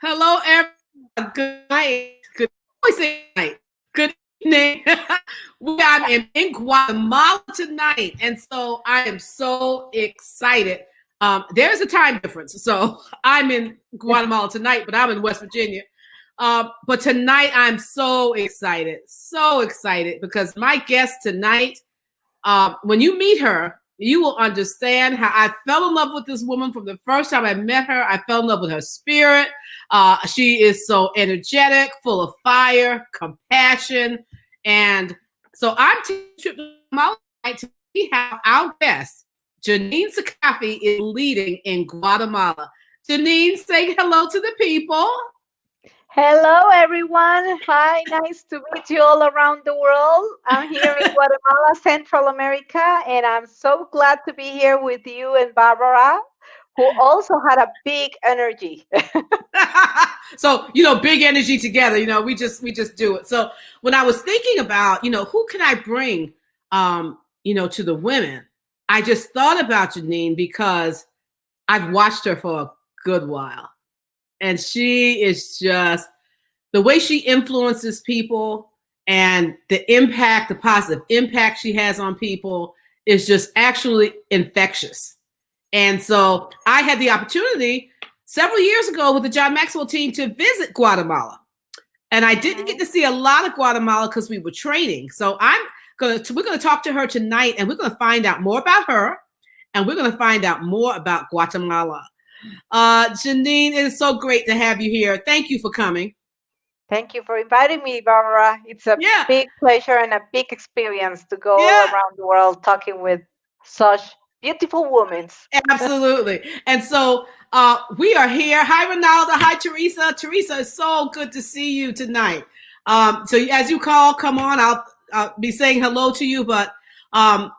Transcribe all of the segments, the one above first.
Hello, everyone. Good night. Good night. Good evening. I'm in Guatemala tonight, and so I am so excited. There's a time difference, so I'm in Guatemala tonight, but I'm in West Virginia. But tonight I'm so excited because my guest tonight, when you meet her, you will understand how I fell in love with this woman from the first time I met her. I fell in love with her spirit. She is so energetic, full of fire, compassion. And so I'm taking a trip to Guatemala to see how our guest, Janine Sikaffy, is leading in Guatemala. Janine, say hello to the people. Hello, everyone. Hi, nice to meet you all around the world. I'm here in Guatemala, Central America, and I'm so glad to be here with you and Barbara, who also had a big energy. So big energy together, we just do it. So when I was thinking about who can I bring to the women, I just thought about Janine because I've watched her for a good while, and she is just the way she influences people, and the positive impact she has on people is just actually infectious. And so I had the opportunity several years ago with the John Maxwell team to visit Guatemala. And I didn't get to see a lot of Guatemala because we were training. So we're gonna talk to her tonight, and we're gonna find out more about her, and we're gonna find out more about Guatemala. Janine, it is so great to have you here. Thank you for coming. Thank you for inviting me, Barbara. It's a Yeah, big pleasure and a big experience to go all yeah. around the world talking with such beautiful women. Absolutely. And so we are here. Hi, Ronaldo. Hi, Teresa. Teresa, it's so good to see you tonight. So as you come on, I'll be saying hello to you. But Janine,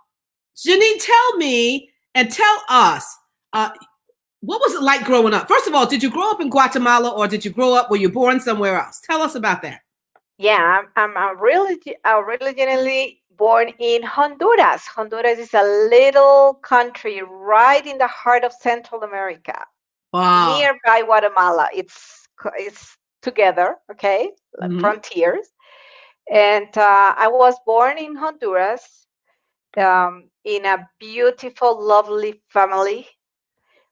tell me and tell us, what was it like growing up? First of all, did you grow up in Guatemala, or did you grow up, were you born somewhere else? Tell us about that. Yeah, originally born in Honduras. Honduras is a little country right in the heart of Central America, Wow. nearby Guatemala. It's together, okay, like Mm-hmm. frontiers. And I was born in Honduras, in a beautiful, lovely family.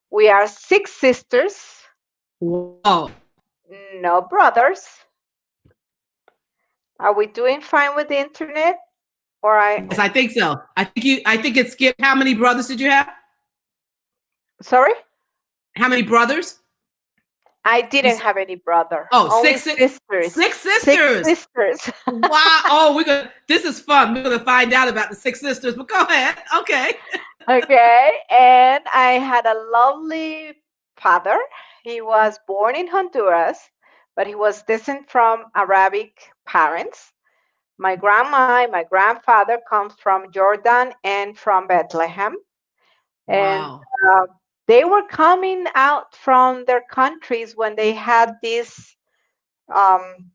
We are six sisters, Wow. no brothers. Are we doing fine with the internet? Or I, Yes, I think so. I think it skipped. How many brothers did you have? sorry? How many brothers? I You didn't have any brother, Oh, only sisters. six Six sisters. sisters. Wow. Oh, this is fun. We're gonna find out about the six sisters, but go ahead. Okay. Okay, and I had a lovely father. He was born in Honduras, but he was descended from Arabic parents. My grandma and my grandfather comes from Jordan and from Bethlehem, and Wow. uh, they were coming out from their countries when they had this um,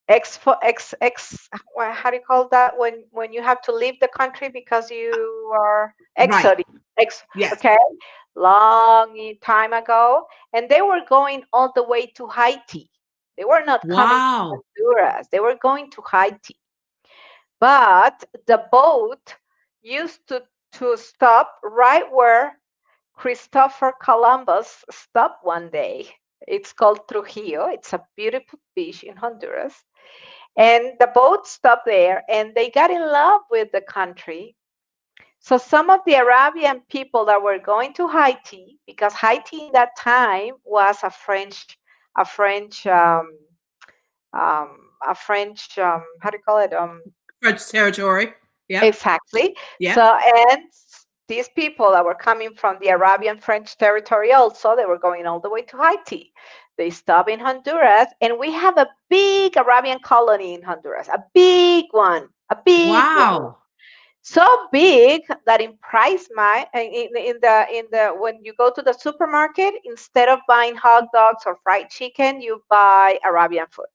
how do you call that when you have to leave the country because you are Right. exodus ex Yes. okay, long time ago, and they were going all the way to Haiti. They were not coming to Wow. Honduras, they were going to Haiti, but the boat used to stop right where Christopher Columbus stopped one day. It's called Trujillo. It's a beautiful beach in Honduras, and the boat stopped there and they got in love with the country. So some of the Arabian people that were going to Haiti, because Haiti in that time was a French, how do you call it? French territory. Yep. Exactly. Yep. So, and these people that were coming from the Arabian French territory also, they were going all the way to Haiti. They stopped in Honduras, and we have a big Arabian colony in Honduras, a big one, a big one. Wow. So big that in price my in the when you go to the supermarket, instead of buying hot dogs or fried chicken, you buy Arabian food.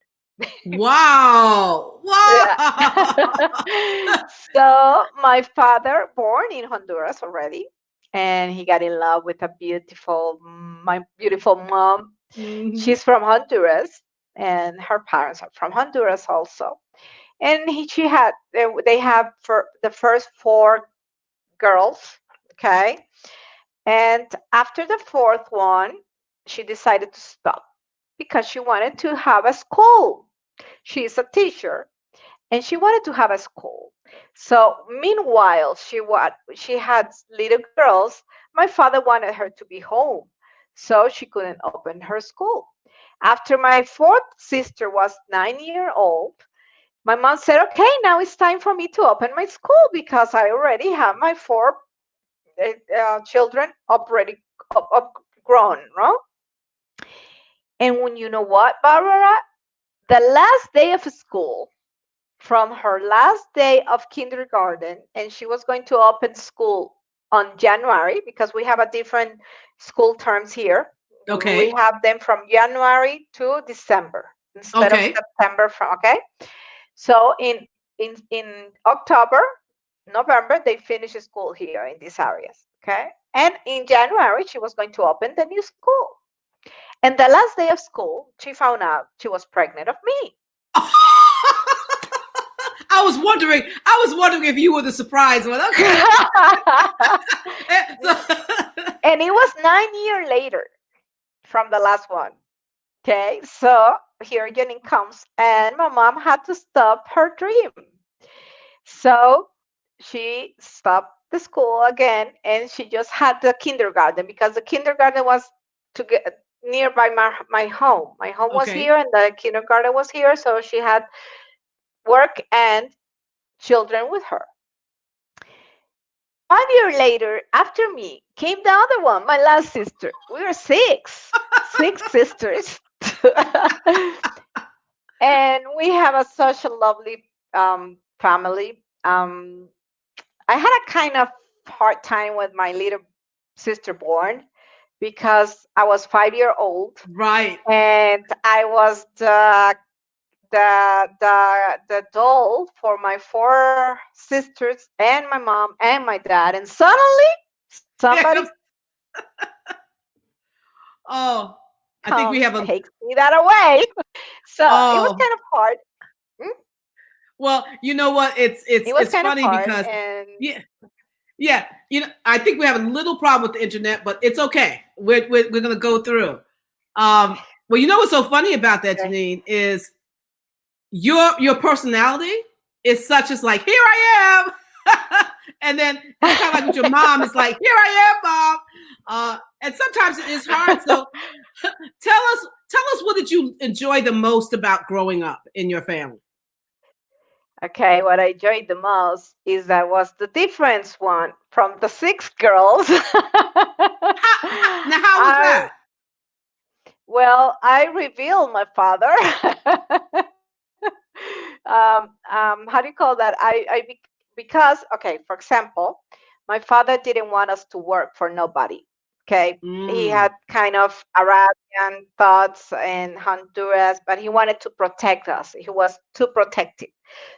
Wow. Yeah. Wow. So my father, born in Honduras already, and he got in love with my beautiful mom. Hmm. She's from Honduras, and her parents are from Honduras also. And she had they have for the first four girls, okay. And after the fourth one, she decided to stop because she wanted to have a school. She's a teacher, and she wanted to have a school. So meanwhile, she had little girls. My father wanted her to be home, so she couldn't open her school. After my fourth sister was 9 years old, my mom said, "Okay, now it's time for me to open my school because I already have my four children already up grown, no?" And when you know what, Barbara, the last day of school, from her last day of kindergarten, and she was going to open school on January because we have a different school terms here. We Okay. have them from January to December instead of Okay. September. From okay, so in October, November they finish school here in these areas. Okay, and in January she was going to open the new school. And the last day of school, she found out she was pregnant of me. I was wondering if you were the surprise one. Okay. So, And it was 9 years later from the last one. Okay, so here Janine comes, and my mom had to stop her dream. So she stopped the school again, and she just had the kindergarten because the kindergarten was to get nearby my home. My home was okay. here, and the kindergarten was here, so she had work and children with her. 5 years later, after me, came the other one, my last sister. We were six sisters. And we have such a lovely family. I had a kind of hard time with my little sister born because I was 5 years old, Right. and I was the doll for my four sisters and my mom and my dad. And suddenly Here somebody comes. Oh, I think we comes, have a. takes me that away. So it was Oh, kind of hard. Mm, well, you know what? It's It it's was it's kind of funny hard, because and yeah, yeah. I think we have a little problem with the internet, but it's okay. We're gonna go through. Well, you know what's so funny about that, okay. Janine, is your personality is such as like, here I am. And then it's kind of like with your mom, it's like, here I am, mom. And sometimes it is hard. So tell us what did you enjoy the most about growing up in your family? Okay, what I enjoyed the most is that was the difference one from the six girls. Now how was I that? I revealed my father. How do you call that? Because okay, for example, my father didn't want us to work for nobody. Okay, he Mm. had kind of Arabian thoughts in Honduras, but he wanted to protect us. He was too protective,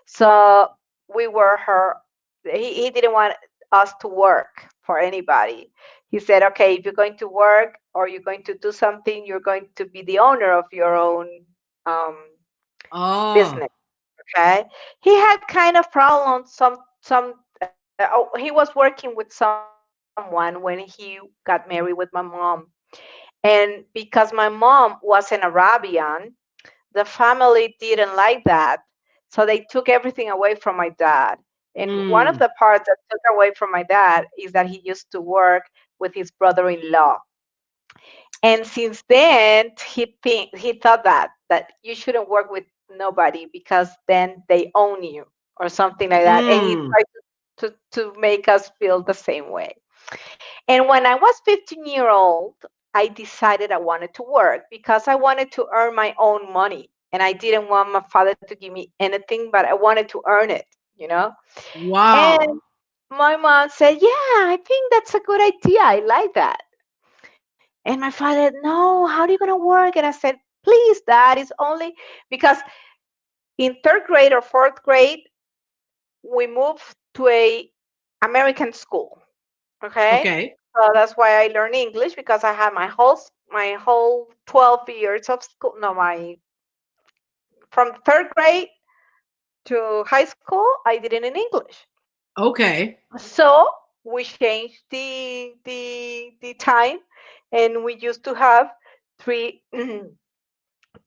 so we were her. He didn't want us to work for anybody. He said, okay, if you're going to work or you're going to do something, you're going to be the owner of your own um, Oh. business. Okay, he had kind of problems. He was working with someone when he got married with my mom, and because my mom was an Arabian, the family didn't like that, so they took everything away from my dad. And one of the Mm. parts that took away from my dad is that he used to work with his brother-in-law. And since then, he thought that you shouldn't work with nobody because then they own you or something like that. And he Mm. tried to make us feel the same way. And when I was 15-year old, I decided I wanted to work because I wanted to earn my own money. And I didn't want my father to give me anything, but I wanted to earn it, you know? Wow. And my mom said, "Yeah, I think that's a good idea. I like that." And my father, "No, how are you going to work?" And I said, "Please, Dad, it's only because in third grade or fourth grade, we moved to a American school. Okay. Okay. So that's why I learned English because I had my whole my whole 12 years of school. No, my from third grade to high school, I did it in English. Okay. So we changed the time, and we used to have three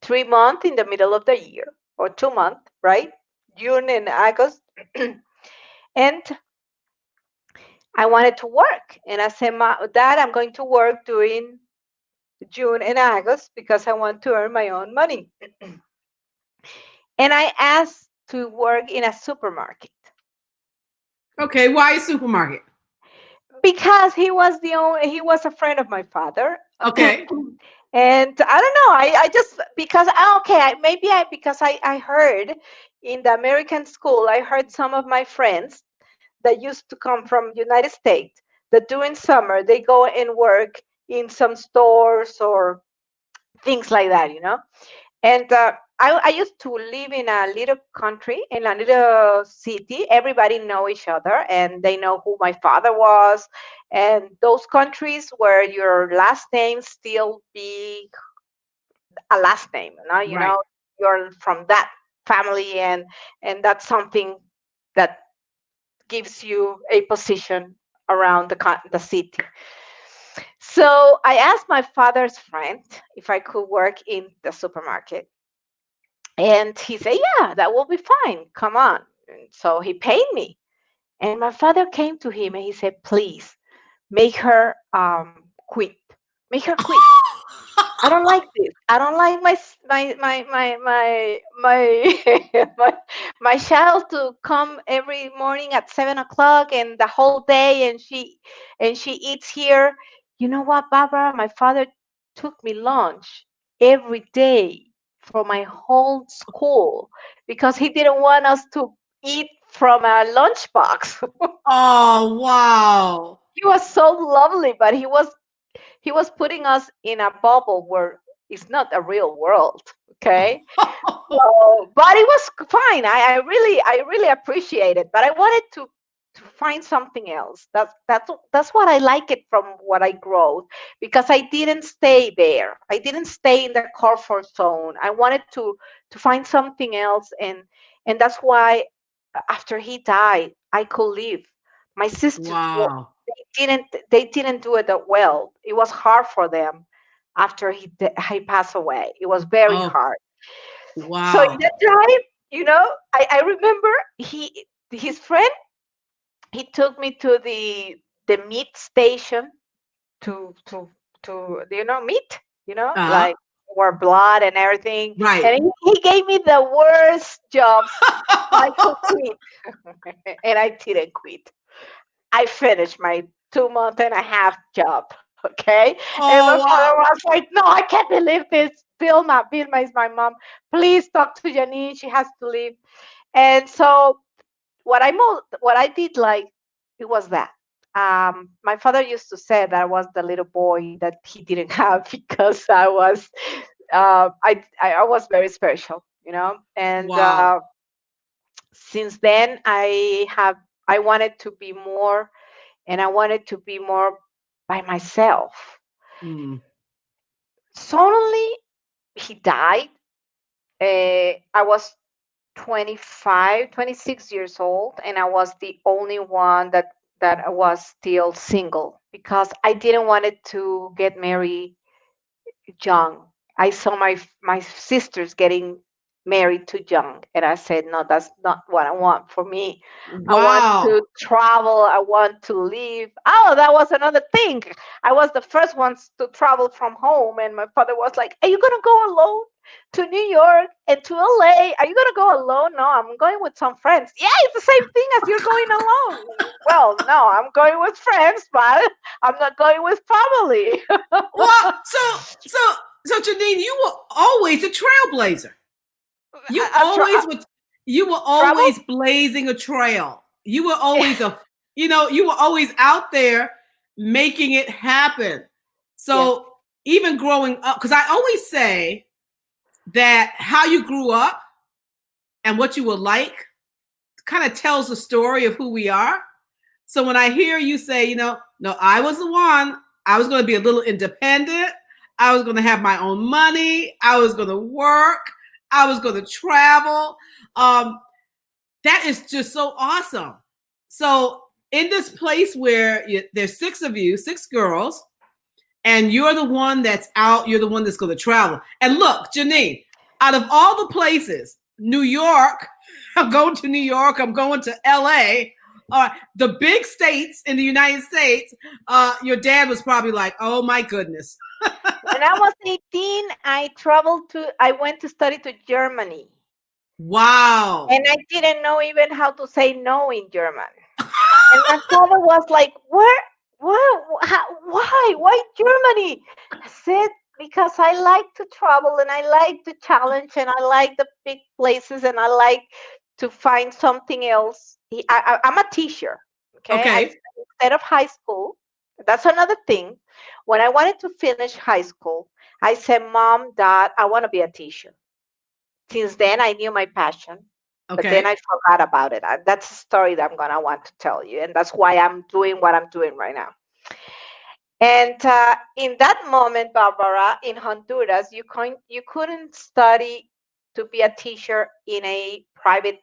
3 months in the middle of the year, or 2 months, right? June and August. And I wanted to work, and I said, Dad, I'm going to work during June and August because I want to earn my own money. And I asked to work in a supermarket Okay. Why supermarket? because he was a friend of my father. Okay. And I don't know, I just because okay, maybe because I heard in the American school, I heard some of my friends that used to come from United States that during summer they go and work in some stores or things like that, you know. And I used to live in a little country, in a little city. Everybody know each other, and they know who my father was. And those countries where your last name still be a last name, you Right. know, you're from that family, and that's something that gives you a position around the city. So I asked my father's friend if I could work in the supermarket. And he said, yeah, that will be fine. Come on. And so he paid me. And my father came to him and he said, please make her quit. Make her quit. I don't like this. I don't like my my child to come every morning at 7 o'clock and the whole day, and she eats here. You know what, Barbara? My father took me lunch every day for my whole school because he didn't want us to eat from a lunchbox. Oh, wow. He was so lovely, but he was putting us in a bubble where it's not a real world. Okay. So, but it was fine. I really appreciate it. But I wanted to find something else. That's what I like it from what I grow, because I didn't stay there. I didn't stay in the comfort zone. I wanted to find something else, and that's why after he died, I could leave. My sisters, Wow. they didn't do it that well. It was hard for them after he passed away. It was very Oh, hard. So in wow. that time, I remember his friend, he took me to the meat station to meat, Uh, like where blood and everything. right. And he gave me the worst jobs I could quit. And I didn't quit. I finished my 2 month and a half job. Okay. And my Oh, father wow. was like, no, I can't believe this. Vilma is my mom. Please talk to Janine. She has to leave. And so what I did, like, it was that. My father used to say that I was the little boy that he didn't have because I was very special, and Wow. since then I wanted to be more, and I wanted to be more by myself. Mm. Suddenly he died. I was 25, 26 years old, and I was the only one that was still single because I didn't want it to get married young. I saw my sisters getting married too young, and I said, no, that's not what I want for me. I want Wow. to travel. I want to live. Oh, that was another thing. I was the first ones to travel from home, and my father was like, are you gonna go alone to New York and to LA? Are you gonna go alone? No, I'm going with some friends. Yeah, it's the same thing as you're going alone. Well, no, I'm going with friends, but I'm not going with family. Well, so, so Janine, you were always a trailblazer. You always would. You were Travel? always blazing a trail. You were always you were always out there making it happen. Yes. So even growing up, because I always say that how you grew up and what you were like kind of tells the story of who we are. So when I hear you say, no, I was the one, I was going to be a little independent. I was going to have my own money. I was going to work. I was going to travel. Um, that is just so awesome. So in this place where there's six of you, six girls, and you're the one that's out, you're the one that's going to travel. And look, Janine, out of all the places, New York, I'm going to New York, I'm going to LA, the big states in the United States, your dad was probably like, oh my goodness. When I was 18, I went to study to Germany. Wow. And I didn't know even how to say no in German. And my father was like, why Germany? I said, because I like to travel and I like the challenge and I like the big places and I like to find something else. I'm a teacher, okay? Okay. Instead of high school, that's another thing. When I wanted to finish high school, I said, Mom, Dad, I want to be a teacher. Since then, I knew my passion, but then Okay. I forgot about it. That's a story that I'm gonna want to tell you, and that's why I'm doing what I'm doing right now. And in that moment, Barbara, in Honduras, you couldn't study to be a teacher in a private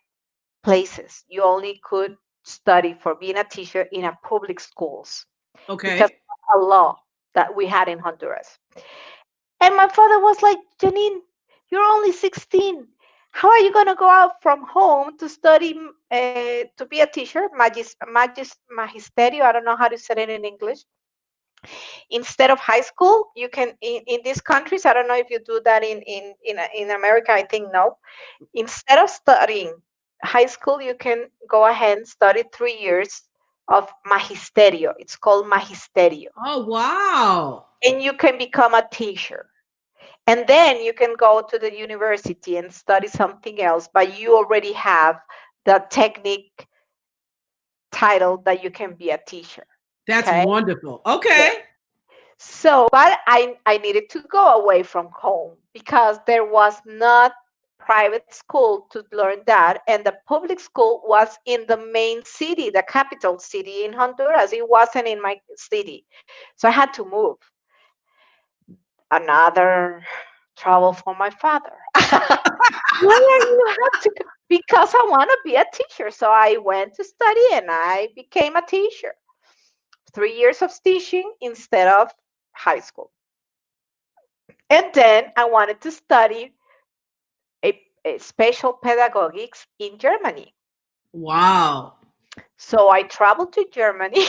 places. You only could study for being a teacher in a public schools because Okay. of a law that we had in Honduras. And my father was like, Janine, you're only 16. How are you going to go out from home to study, to be a teacher, magisterio? I don't know how to say it in English. Instead of high school, you can, in these countries, I don't know if you do that in America, I think no. Instead of studying high school, you can go ahead and study 3 years of magisterio. It's called magisterio. Oh, wow. And you can become a teacher. And then you can go to the university and study something else, but you already have the technique title that you can be a teacher. That's Okay. wonderful. Yeah. Okay. So, but I needed to go away from home because there was not private school to learn that. And the public school was in the main city, the capital city in Honduras. It wasn't in my city. So I had to move. Another trouble for my father. Why are you have to go? Because I want to be a teacher. So I went to study and I became a teacher. 3 years of teaching instead of high school. And then I wanted to study a special pedagogics in Germany. Wow. So I traveled to Germany.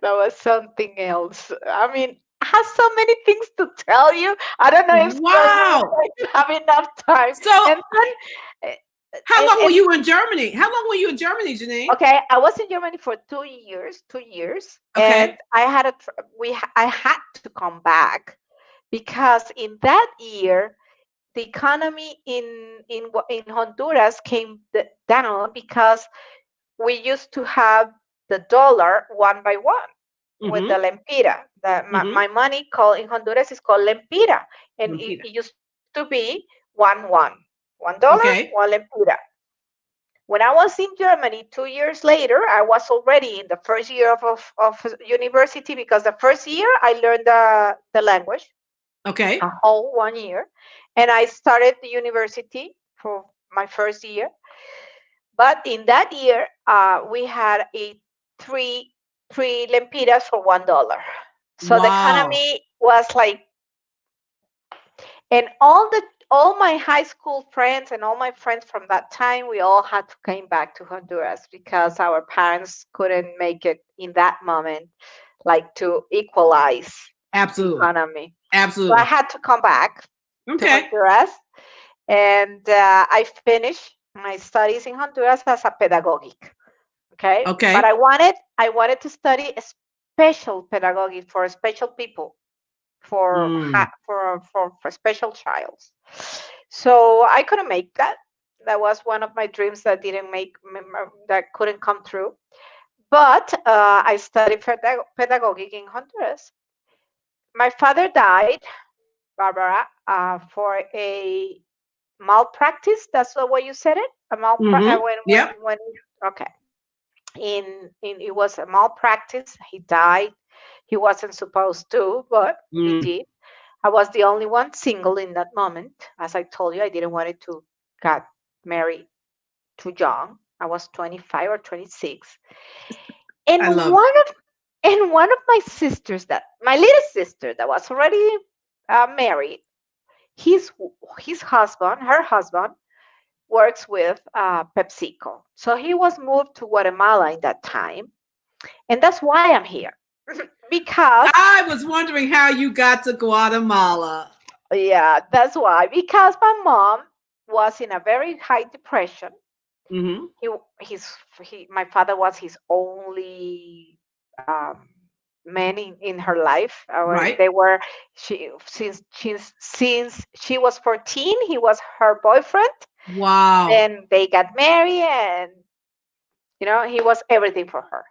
That was something else. I mean, I have so many things to tell you. I don't know if we're Wow. going to have enough time. So, And then, how long were and you in Germany? How long were you in Germany, Janine? okay, I was in Germany for 2 years, 2 years, and Okay. I had I had to come back because in that year the economy in Honduras came down because we used to have the dollar one by one with the Mm-hmm. lempira. Mm-hmm. My money called in Honduras is called lempira, and Lupita. it used to be $1, one Okay. lempira. When I was in Germany 2 years later, I was already in the first year of university because the first year I learned the language, a Okay. whole 1 year. And I started the university for my first year. But in that year, we had a three three lempiras for $1. So the Wow. economy was like, and all my high school friends and all my friends from that time, we all had to came back to Honduras because our parents couldn't make it in that moment, like to equalize the Absolutely. economy. So I Absolutely. had to come back to Okay. Honduras, and I finished my studies in Honduras as a pedagogic. Okay, but Okay. I wanted to study a special pedagogic for special people, Mm. for special childs. So I couldn't make that. That was one of my dreams that didn't that couldn't come true. But I studied pedagogic in Honduras. My father died, Barbara, for a malpractice. That's the way you said it. A Mm-hmm. Yep. when okay. In it was a malpractice. He died. He wasn't supposed to, but he Mm. did. I was the only one single in that moment. As I told you, I didn't want it to get married too young. I was 25 or 26. I And love it. one of my sisters, that my little sister that was already married, his his husband, her husband, works with PepsiCo. So he was moved to Guatemala in that time, and that's why I'm here. Because I was wondering how you got to Guatemala. yeah, that's why. Because my mom was in a very high depression. Mm-hmm. He my father was his only man in her life. Right. They were since she was 14, he was her boyfriend. Wow. Then they got married, and he was everything for her.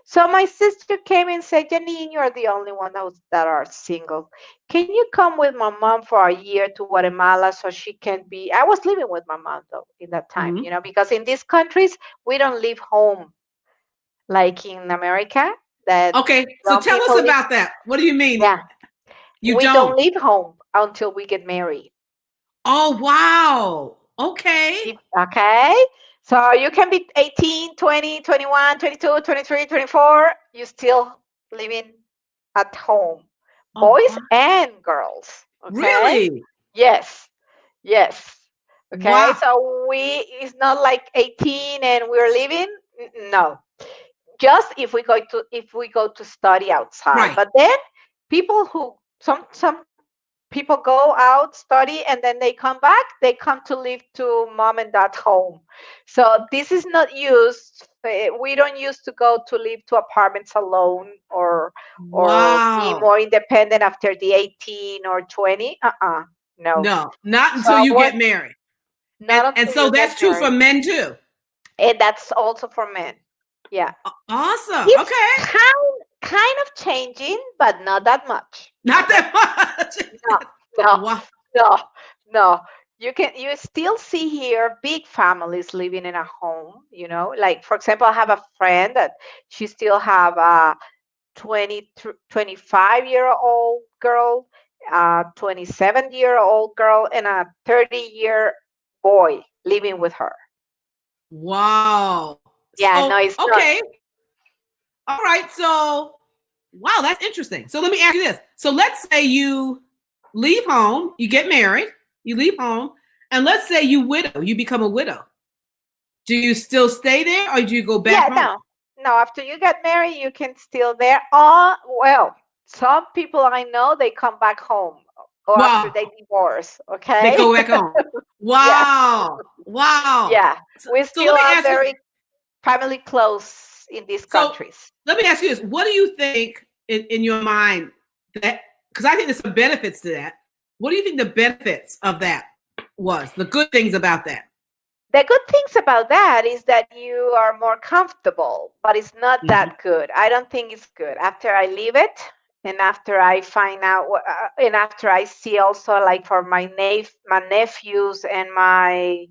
So my sister came and said, Janine, you're the only one that are single. Can you come with my mom for a year to Guatemala so she can be? I was living with my mom though in that time, Mm-hmm. because in these countries we don't leave home like in America that Okay, so young tell us people live. about that. What do you mean Yeah, you we don't don't? leave home until we get married. Oh, wow. Okay. Okay. So you can be 18, 20, 21, 22, 23, 24. You still living at home, Oh, boys wow. and girls. Okay. Really? Yes. Yes. Okay. Wow. So it's not like 18 and we're leaving. No. Just if we go to study outside. Right. But then people who some people go out study and then they come back, they come to live to mom and dad home. So this is not used, we don't used to go to live to apartments alone, or be Wow. more independent after the 18 or 20. No. No, not So until you what? get married. Not And until so you get that's true for married. men too. And that's also for men. Yeah. Awesome. It's Okay. kind of changing, but not that much. Not that much. No, no, Wow. no, no. You still see here big families living in a home, like for example, I have a friend that she still have a 25-year-old girl, a 27-year-old girl, and a 30-year boy living with her. Wow. Yeah, So, no, it's not. okay. All right. So, wow, that's interesting. So, let me ask you this. So, let's say you leave home, you get married, you leave home, and let's say you become a widow. Do you still stay there or do you go back Yeah, home? no, no. After you get married, you can still there. Well, some people I know they come back home or after Wow. they divorce. They Okay. go back home. Yeah, Wow. Wow. yeah. So, We so let still me are ask you very family close in these so countries. let me ask you this. What do you think in your mind that because I think there's some benefits to that. What do you think the benefits of that was? The good things about that? The good things about that is that you are more comfortable, but it's not Mhm. that good. I don't think it's good. After I leave it, and after I find out, and after I see also like for my nephews and my,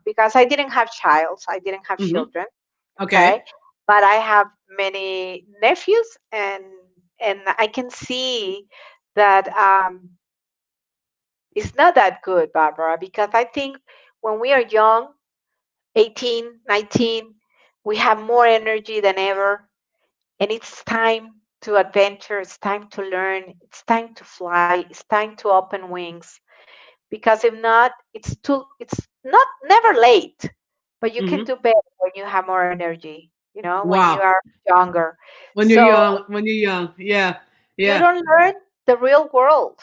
because I didn't have child, I didn't have Mhm. children. Okay, Okay. but I have many nephews, and I can see that it's not that good, Barbara, because I think when we are young, 18, 19, we have more energy than ever. And it's time to adventure. It's time to learn. It's time to fly. It's time to open wings. Because if not, it's not never late, but you can Mhm. do better when you have more energy, when you Wow. are younger. When you're So young, when you're young. Yeah. you Yeah. don't learn the real world.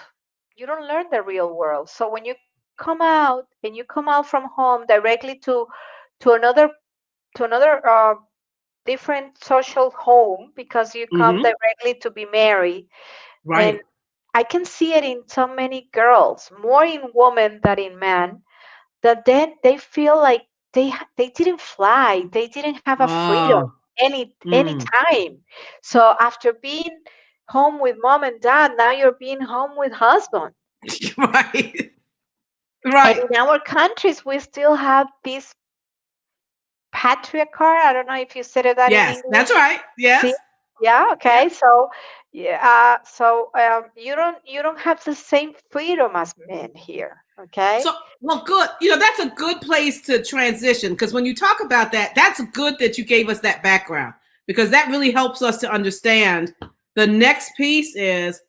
You don't learn the real world. So when you come out and you come out from home directly to another different social home because you come Mhm. directly to be married. And Right. I can see it in so many girls, more in women than in men, that then they feel like they didn't fly, they didn't have a freedom Oh. any Mm. time. So after being home with mom and dad, now you're being home with husband. Right. And Right. in our countries, we still have this patriarchal. I don't know if you said that in Yes, that's English. right. See? Yes. Yeah, Yeah. okay. So Yeah. So you don't have the same freedom as men here. Okay. So, well, good. You know, that's a good place to transition because when you talk about that, that's good that you gave us that background because that really helps us to understand. The next piece is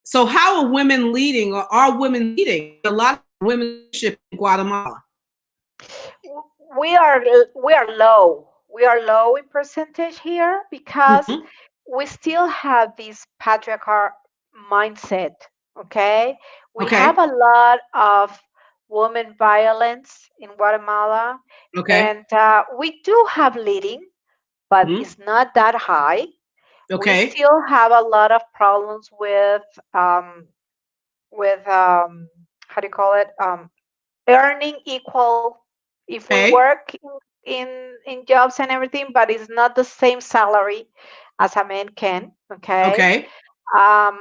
so how are women leading or are women leading? A lot of women leadership in Guatemala. We are low. We are low in percentage here because Mm-hmm. we still have this patriarchal mindset. Okay, we have Okay. a lot of women violence in Guatemala, Okay. and we do have leading, but Mm-hmm. it's not that high. We Okay. still have a lot of problems um, with how do you call it, earning equal if we Okay. work in jobs and everything, but it's not the same salary as a man can. Okay. Okay. um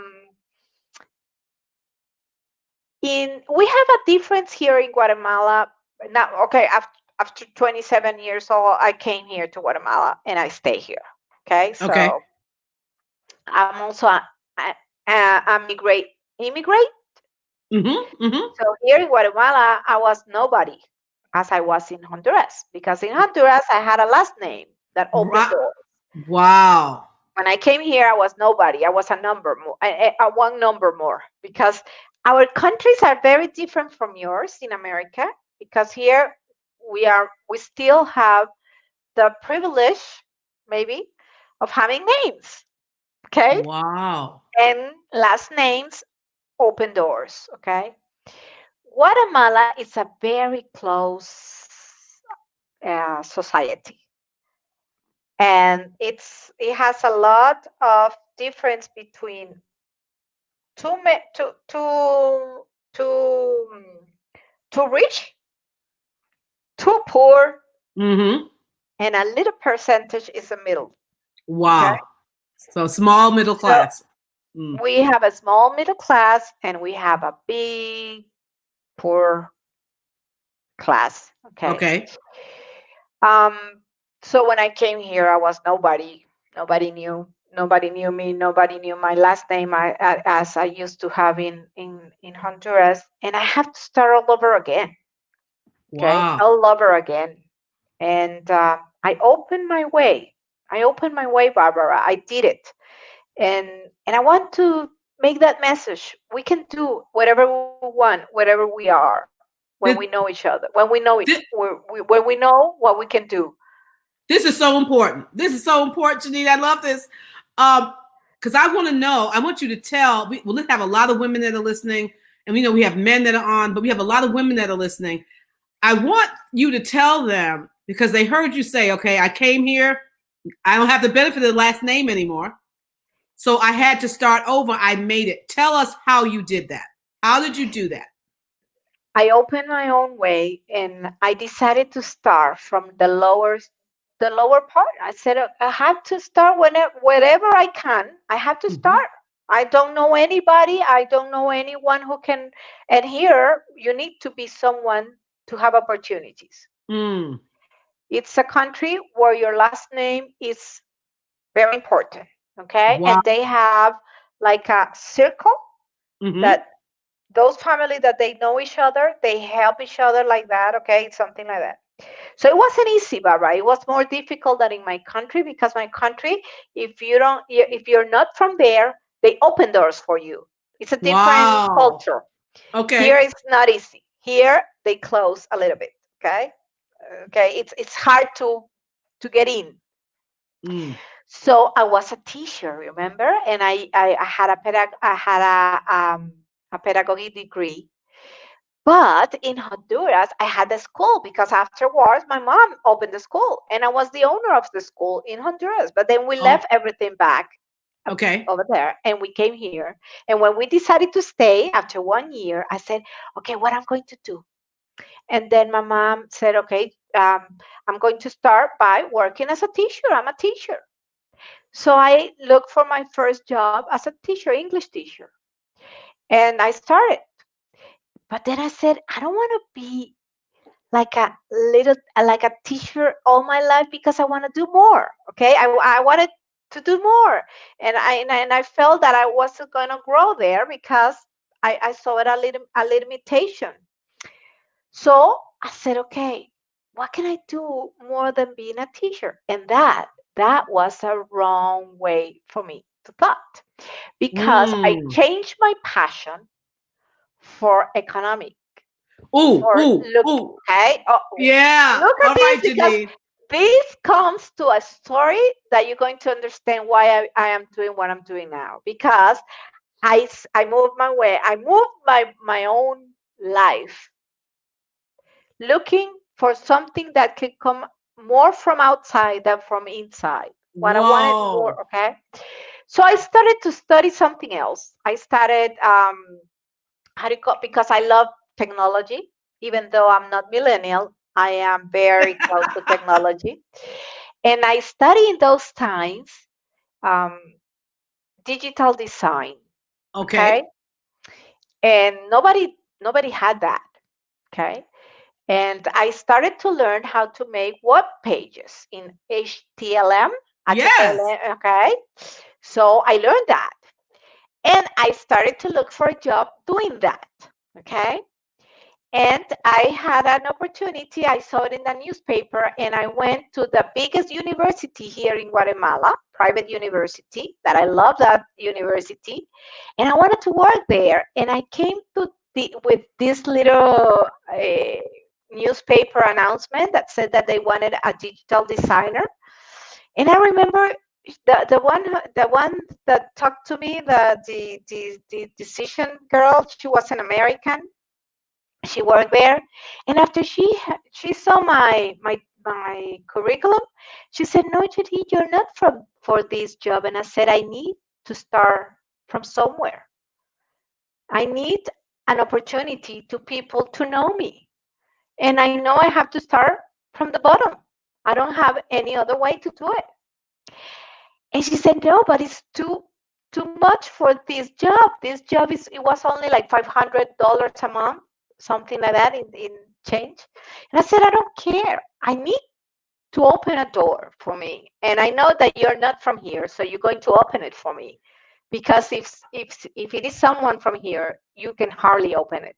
in We have a difference here in Guatemala now. Okay, after 27 years old, I came here to Guatemala and I stay here. Okay, Okay. so I'm also a immigrate. Mm-hmm. Mm-hmm. So here in Guatemala, I was nobody, as I was in Honduras, because in Honduras I had a last name that opened doors. Wow. When I came here, I was nobody. I was a number more, a one number more, because our countries are very different from yours in America. Because here we still have the privilege, maybe, of having names, okay, Wow. and last names open doors, okay. Guatemala is a very close society, and it has a lot of difference between too ma- too too rich, too poor, Mm-hmm. and a little percentage is the middle. Okay, Wow. So small middle so class. Mm. we have a small middle class and we have a big poor class. Okay. Okay. Um, so when I came here, I was nobody. Nobody knew. Nobody knew me. Nobody knew my last name, as I used to have in Honduras, and I have to start all over again. Okay, Wow. all over again. And I opened my way. I opened my way, Barbara. I did it, and I want to make that message. We can do whatever we want, whatever we are, when we This, know each other. this, When we know what we can do. this is so important. This is so important, Janine. I love this. Because I want to know, I want you to tell, we have a lot of women that are listening, and we know we have men that are on, but we have a lot of women that are listening. I want you to tell them because they heard you say, okay, I came here, I don't have the benefit of the last name anymore. So I had to start over. I made it. Tell us how you did that. How did you do that? I opened my own way and I decided to start from the lower part. I said I have to start wherever I can. I have to Mm-hmm. start. I don't know anybody. I don't know anyone who can. And here, you need to be someone to have opportunities. Mm. It's a country where your last name is very important. Okay. Wow. And they have like a circle Mm-hmm. that those families that they know each other, they help each other like that. Okay. Something like that. So it wasn't easy, Barbara. It was more difficult than in my country, because my country, if you're not from there, they open doors for you. It's a different Wow. culture. Here Okay. it's not easy. Here they close a little bit. Okay. Okay. It's hard to get in. Mm. So I was a teacher, remember? And I had a pedagogy degree. But in Honduras, I had the school, because afterwards my mom opened the school and I was the owner of the school in Honduras. But then we Oh, left everything back okay. over there and we came here. And when we decided to stay after 1 year, I said, okay, what I'm going to do? And then my mom said, okay, I'm going to start by working as a teacher. I'm a teacher. So I looked for my first job as a teacher, English teacher. And I started. But then I said, I don't want to be like a teacher all my life, because I want to do more. Okay. I wanted do more. And I felt that I wasn't going to grow there because I saw it a limitation. So I said, okay, what can I do more than being a teacher? And that was a wrong way for me to thought, because I Mm. changed my passion for economic. Ooh, For ooh, look, ooh. okay, Yeah. look at All this, right, because Janine. this comes to a story that you're going to understand why I am doing what I'm doing now. Because I moved my way, I moved my own life looking for something that could come more from outside than from inside. What I wanted more, Whoa. okay? So I started to study something else. I started, how do you call, because I love technology, even though I'm not millennial, I am very close to technology. And I studied in those times um, digital design, okay? Okay. And nobody had that, okay? And I started to learn how to make web pages in HTML, Yes. okay? So I learned that. And I started to look for a job doing that, okay? And I had an opportunity. I saw it in the newspaper, and I went to the biggest university here in Guatemala, private university, that I love that university. And I wanted to work there. And I came to with this little newspaper announcement that said that they wanted a digital designer. And I remember the one that talked to me, the decision girl. She was an American. She worked there, and after she saw my curriculum, she said, "No, Judy, you're not from for this job." And I said, "I need to start from somewhere. I need an opportunity to people to know me, and I know I have to start from the bottom. I don't have any other way to do it." And she said, "No, but it's too much for this job. This job is it was only like $500 a month, something like that in change." And I said, "I don't care. I need to open a door for me. And I know that you're not from here, so you're going to open it for me. Because if it is someone from here, you can hardly open it."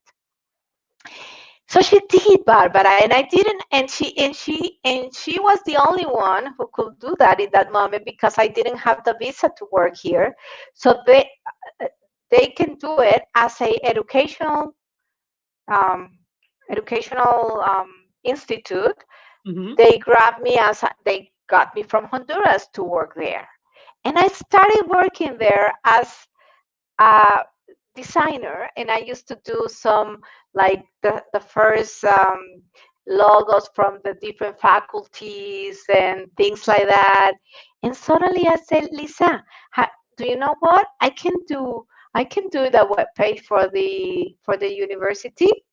So she did, Barbara, and I didn't, and she was the only one who could do that in that moment, because I didn't have the visa to work here. So they can do it as a um, educational institute. Hmm. They grabbed me they got me from Honduras to work there, and I started working there as a designer. And I used to do some, like, the first logos from the different faculties and things like that. And suddenly I said, "Lisa, do you know what? I can do the web page for the university.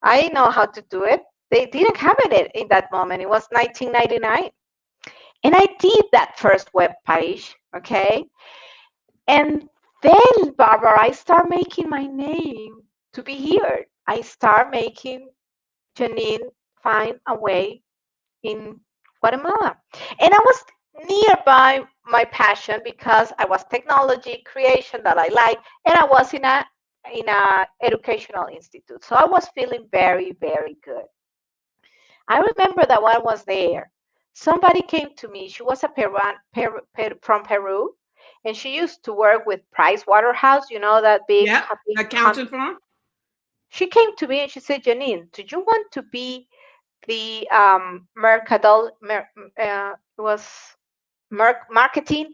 I know how to do it." They didn't have it in that moment. It was 1999. And I did that first web page, okay? And then, Barbara, I start making my name to be heard. I start making Janine find a way in Guatemala. And I was nearby my passion, because I was technology creation that I like, and I was in a educational institute. So I was feeling very, very good. I remember that when I was there, somebody came to me. She was a from Peru, and she used to work with Price Waterhouse. You know that big, Yep. big Accounting firm. She came to me and she said, "Janine, do you want to be the it was marketing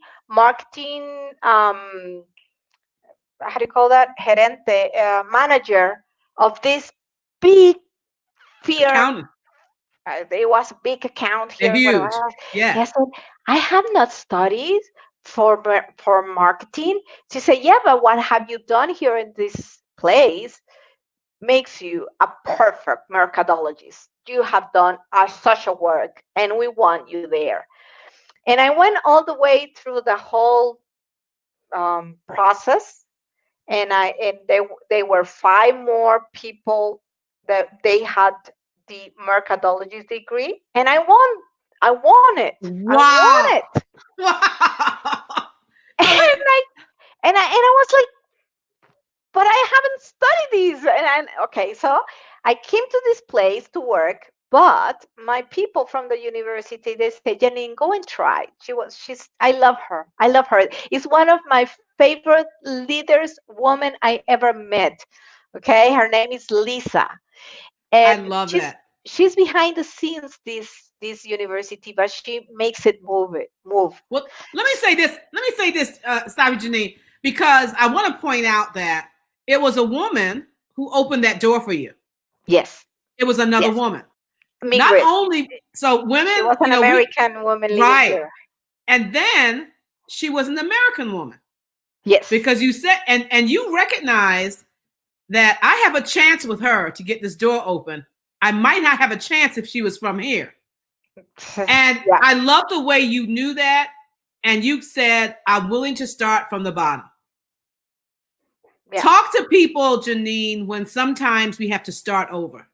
how do you call that, gerente, manager of this big firm?" Accounting. It was a big account They're here in huge. Guatemala. Yeah. Yes, and I have not studied for marketing. She said, "Yeah, but what have you done here in this place makes you a perfect mercadologist. You have done a social work, and we want you there." And I went all the way through the whole process, and they were five more people that they had the mercadology degree, and I won I want it. I want Wow. it. Wow. And So that, I was like, but I haven't studied these. Okay, so I came to this place to work, but my people from the university, they say, Janine, go and try. I love her. I love her. It's one of my favorite leaders, woman I ever met. Okay, her name is Lisa, I and love that. she's behind the scenes this university, but she makes it move. Well, let me say this. Let me say this, Sabi Janine, because I want to point out that it was a woman who opened that door for you. Yes, It was another yes. woman. Not Mingrid. only so She women, was an we American woman living right, here. and then she was an American woman Yes. because you said and you recognized that I have a chance with her to get this door open. I might not have a chance if she was from here. And Yeah. I love the way you knew that. And you said, I'm willing to start from the bottom. Yeah. Talk to people, Janine, when sometimes we have to start over.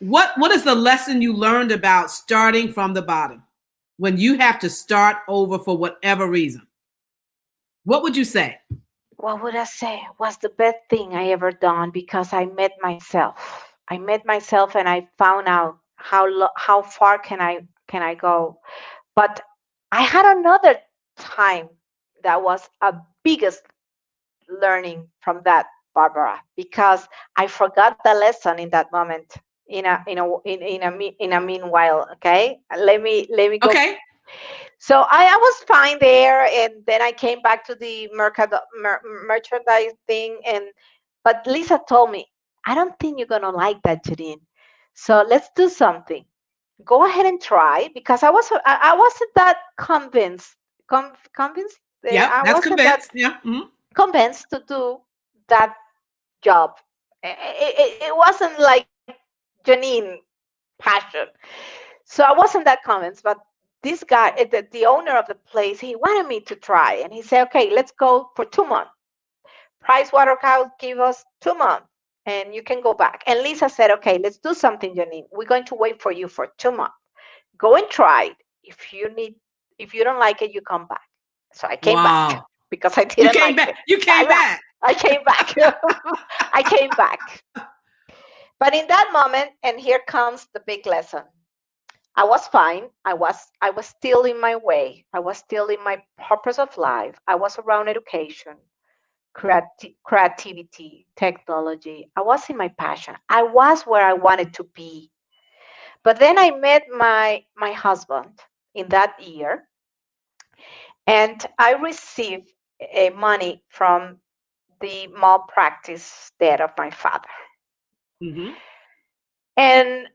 What is the lesson you learned about starting from the bottom when you have to start over for whatever reason? What would you say? What would I say was the best thing I ever done, because I met myself. I met myself and I found out how far can I go. But I had another time that was a biggest learning from that, Barbara, because I forgot the lesson in that moment. In a meanwhile, okay, let me go. Okay. So I was fine there, and then I came back to the merchandise thing, and but Lisa told me, I don't think you're gonna like that, Janine. So let's do something. Go ahead and try, because I wasn't that convinced. Convinced. Yep. I That's wasn't that convinced. Yeah. Mhm. convinced to do that job. It wasn't like Janine passion. So I wasn't that convinced, but this guy, the owner of the place, he wanted me to try. And he said, okay, let's go for 2 months. Price Waterhouse give us 2 months and you can go back. And Lisa said, okay, let's do something, Janine. We're going to wait for you for 2 months. Go and try it. If you don't like it, you come back. So I came back Wow. because I You didn't came like back. it. You came back. I came back. I came back. But in that moment, and here comes the big lesson. I was fine. I was still in my way. I was still in my purpose of life. I was around education, creativity, technology. I was in my passion. I was where I wanted to be. But then I met my husband in that year, and I received money from the malpractice debt of my father. Mm-hmm. And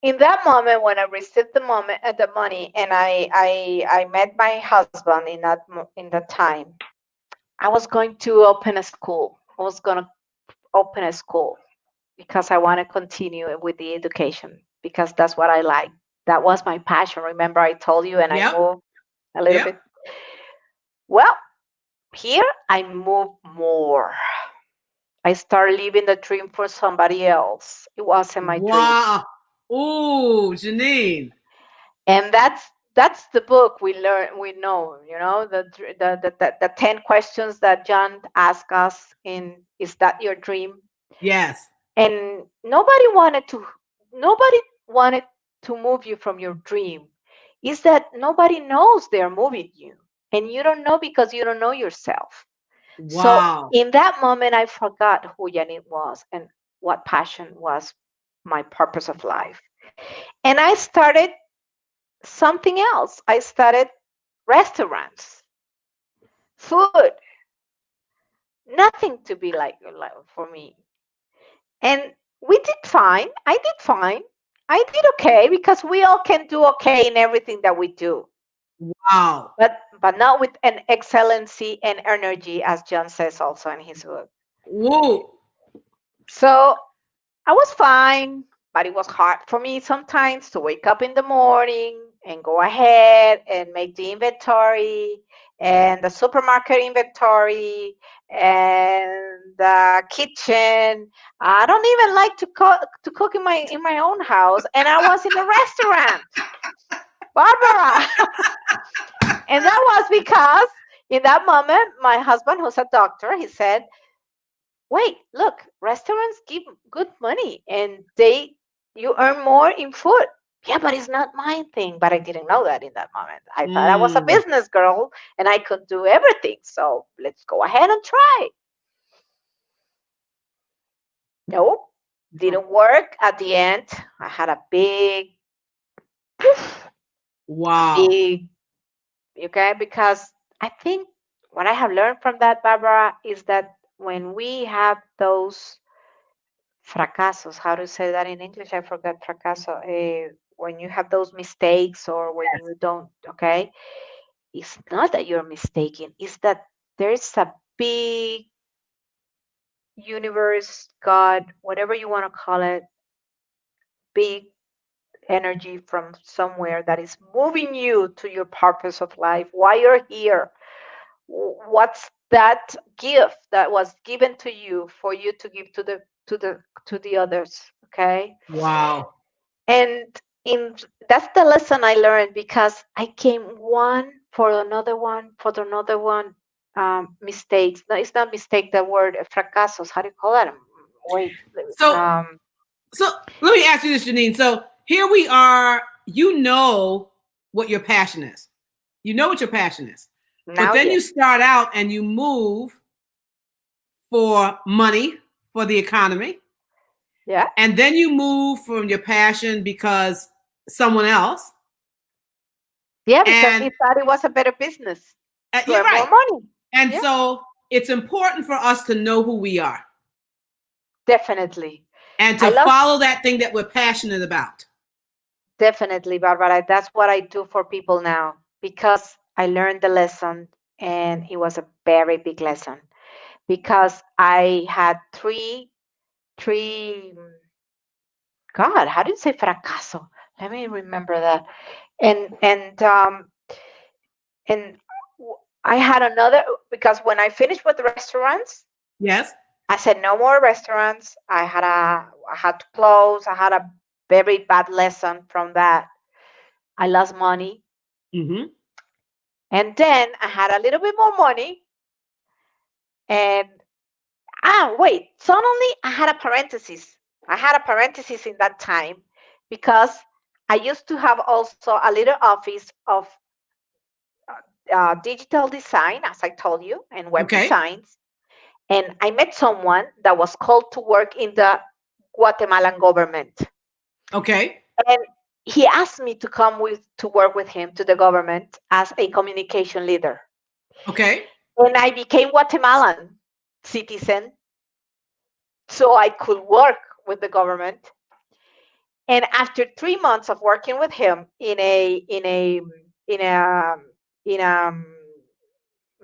in that moment, when I received the money, and I met my husband in that time, I was going to open a school. I was going to open a school because I want to continue with the education, because that's what I like. That was my passion. Remember, I told you, and I Yep. moved a little Yep. bit. Well, here I move more. I start living the dream for somebody else. It wasn't my dream. Wow. Oh, Janine. And that's the book we know, the 10 questions that John asked us in Is That Your Dream? Yes. And nobody wanted to move you from your dream. Is that nobody knows they're moving you, and you don't know because you don't know yourself. So Wow. in that moment, I forgot who Janine was and what passion was my purpose of life. And I started something else. I started restaurants, food, nothing to be like for me. And we did fine. I did fine. I did okay, because we all can do okay in everything that we do, Wow. but not with an excellency and energy, as John says also in his book. Whoa. So I was fine, but it was hard for me sometimes to wake up in the morning and go ahead and make the inventory and the supermarket inventory and the kitchen. I don't even like to cook in my own house, and I was in a restaurant, Barbara. And that was because in that moment, my husband, who's a doctor, he said, "Wait, look, restaurants give good money, and you earn more in food." Yeah, but it's not my thing. But I didn't know that in that moment. I thought I was a Mm. business girl and I could do everything. So let's go ahead and try. Nope, didn't work. At the end, I had a Wow. big, okay, because I think what I have learned from that, Barbara, is that when we have those fracasos, how to say that in English? I forgot fracaso. When you have those mistakes or when Yes. you don't, okay, it's not that you're mistaken, it's that there's a big universe, God, whatever you want to call it, big energy from somewhere that is moving you to your purpose of life, why you're here. What's that gift that was given to you for you to give to the others, okay? Wow. And in that's the lesson I learned, because I came one for another one for another one. Mistakes, no, it's not mistake, the word fracasos, how do you call it? Wait. So um so let me ask you this, Janine. So here we are, you know what your passion is. You know what your passion is. But Now, then you yes. start out and you move for money, for the economy. Yeah. And then you move from your passion because someone else. Yeah, because And he thought it was a better business to you're earn more right. money. And Yeah, so it's important for us to know who we are definitely. and I to love follow that thing that we're passionate about. Definitely, Barbara. That's what I do for people now, because I learned the lesson, and it was a very big lesson, because I had three, God, how do you say fracaso? Let me remember that. And I had another, because when I finished with the restaurants, Yes. I said no more restaurants. I had to close. I had a very bad lesson from that. I lost money. Mm-hmm. And then I had a little bit more money. And wait, suddenly I had a parenthesis. I had a parenthesis in that time, because I used to have also a little office of digital design, as I told you, and web Okay. designs. And I met someone that was called to work in the Guatemalan government. Okay. And he asked me to come to work with him to the government as a communication leader. Okay. And I became Guatemalan citizen, so I could work with the government. And after 3 months of working with him in a in a